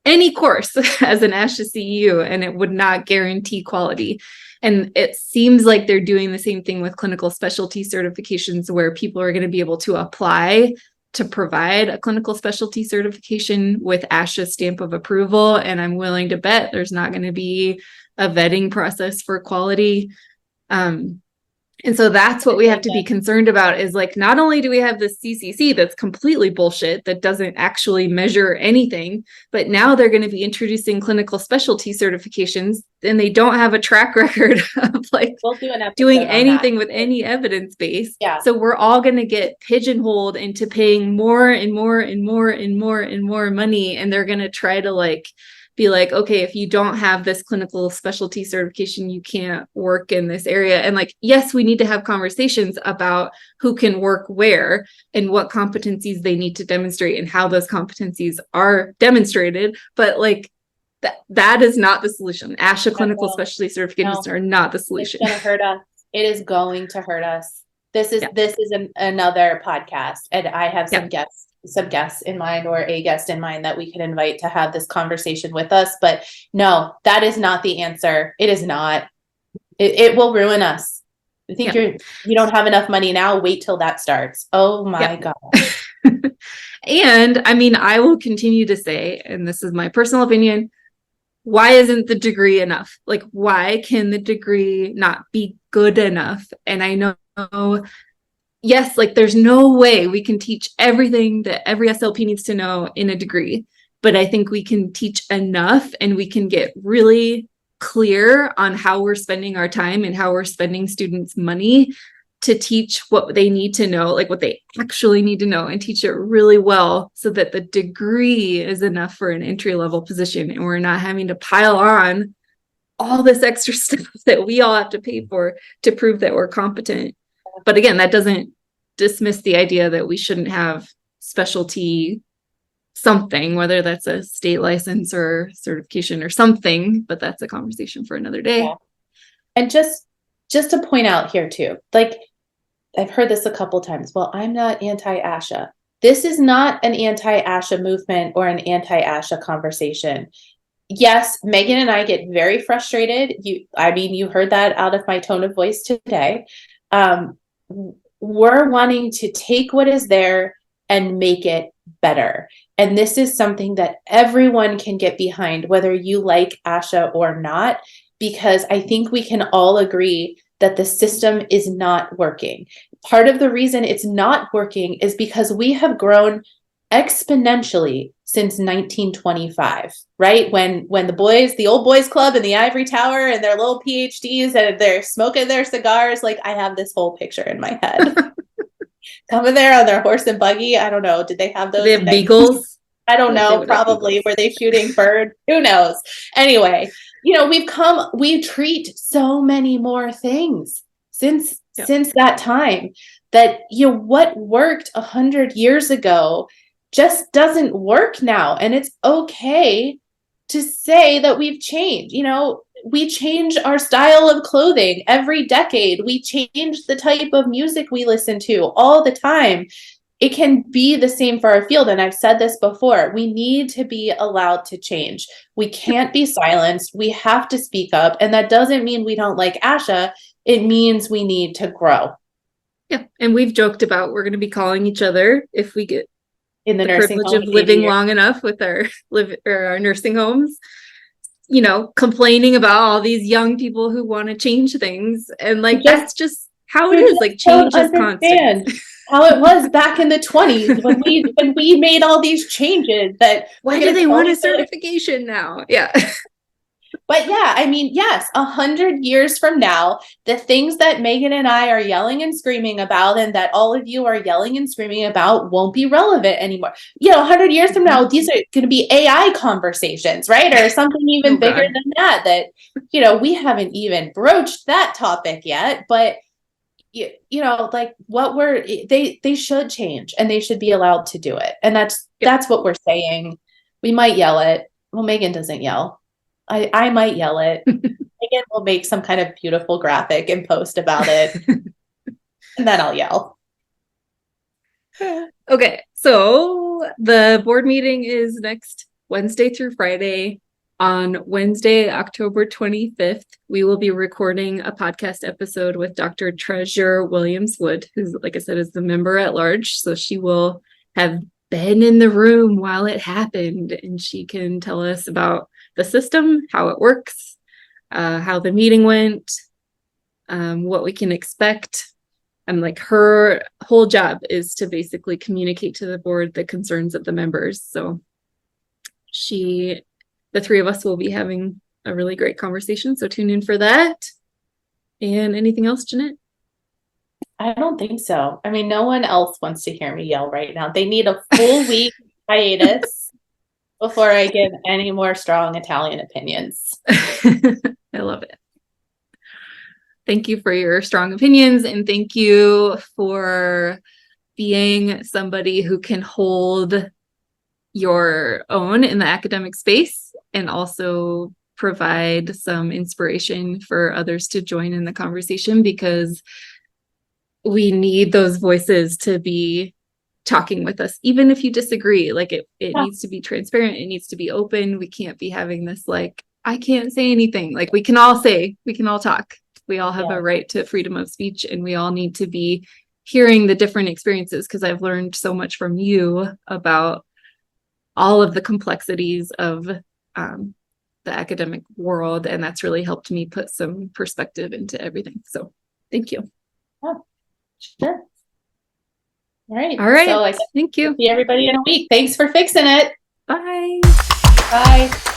any course as an ASHA CEU and it would not guarantee quality. And it seems like they're doing the same thing with clinical specialty certifications, where people are going to be able to apply to provide a clinical specialty certification with ASHA stamp of approval. And I'm willing to bet there's not going to be a vetting process for quality. And so that's what we have to be concerned about, is like, not only do we have this CCC that's completely bullshit, that doesn't actually measure anything, but now they're going to be introducing clinical specialty certifications and they don't have a track record of like doing anything with any evidence base. Yeah. So we're all going to get pigeonholed into paying more and more and more and more and more money. And they're going to try to like be like, okay, if you don't have this clinical specialty certification, you can't work in this area. And like, yes, we need to have conversations about who can work where and what competencies they need to demonstrate and how those competencies are demonstrated. But like, that is not the solution. ASHA clinical specialty certifications are not the solution. It's going to hurt us. It is going to hurt us. This is another podcast, and I have some guests in mind, or a guest in mind, that we can invite to have this conversation with us. But no, that is not the answer. It is not. It will ruin us. I think you don't have enough money now. Wait till that starts. Oh my God. And I mean, I will continue to say, and this is my personal opinion, why isn't the degree enough? Like, why can the degree not be good enough? And I know, yes, like there's no way we can teach everything that every SLP needs to know in a degree, but I think we can teach enough and we can get really clear on how we're spending our time and how we're spending students' money to teach what they need to know, like what they actually need to know, and teach it really well so that the degree is enough for an entry-level position and we're not having to pile on all this extra stuff that we all have to pay for to prove that we're competent. But again, that doesn't dismiss the idea that we shouldn't have specialty something, whether that's a state license or certification or something, but that's a conversation for another day. Yeah. And just to point out here too, like I've heard this a couple times. Well, I'm not anti-ASHA. This is not an anti-ASHA movement or an anti-ASHA conversation. Yes, Megan and I get very frustrated. You heard that out of my tone of voice today. We're wanting to take what is there and make it better. And this is something that everyone can get behind, whether you like ASHA or not, because I think we can all agree that the system is not working. Part of the reason it's not working is because we have grown exponentially since 1925, right? When the old boys club in the ivory tower and their little PhDs and they're smoking their cigars, like I have this whole picture in my head. Coming there on their horse and buggy. I don't know. Did they have those? They have beagles. I don't know, probably. Were they shooting birds? Who knows? Anyway, we treat so many more things since that time that, what worked 100 years ago just doesn't work now. And it's okay to say that we've changed. We change our style of clothing every decade. We change the type of music we listen to all the time. It can be the same for our field. And I've said this before, we need to be allowed to change. We can't be silenced. We have to speak up. And that doesn't mean we don't like ASHA. It means we need to grow. Yeah. And we've joked about, we're going to be calling each other if we get in the nursing privilege of living long enough with our nursing homes, complaining about all these young people who want to change things. And that's just how it is. Change is constant. How it was back in the 20s when we made all these changes. That why do they want a certification now? Yeah. But yeah, I mean, yes, 100 years from now, the things that Megan and I are yelling and screaming about, and that all of you are yelling and screaming about, won't be relevant anymore. 100 years from now, these are going to be AI conversations, right? Or something even bigger than that, we haven't even broached that topic yet. But they should change, and they should be allowed to do it. And that's what we're saying. We might yell it. Well, Megan doesn't yell. I might yell it. Megan will make some kind of beautiful graphic and post about it. And then I'll yell. Okay. So the board meeting is next Wednesday through Friday. On Wednesday, October 25th, we will be recording a podcast episode with Dr. Treasure Williams-Wood, who's, like I said, is the member at large. So she will have been in the room while it happened, and she can tell us about the system, how it works, how the meeting went, what we can expect. And her whole job is to basically communicate to the board the concerns of the members. So the three of us will be having a really great conversation. So tune in for that. And anything else, Jeanette? I don't think so. I mean, no one else wants to hear me yell right now. They need a full week hiatus before I give any more strong Italian opinions. I love it. Thank you for your strong opinions, and thank you for being somebody who can hold your own in the academic space and also provide some inspiration for others to join in the conversation, because we need those voices to be talking with us, even if you disagree. It needs to be transparent. It needs to be open. We can't be having this I can't say anything. We can all talk. We all have a right to freedom of speech, and we all need to be hearing the different experiences, because I've learned so much from you about all of the complexities of the academic world, and that's really helped me put some perspective into everything. So thank you. Oh, sure. All right. So thank you. See everybody in a week. Thanks for fixing it. Bye. Bye.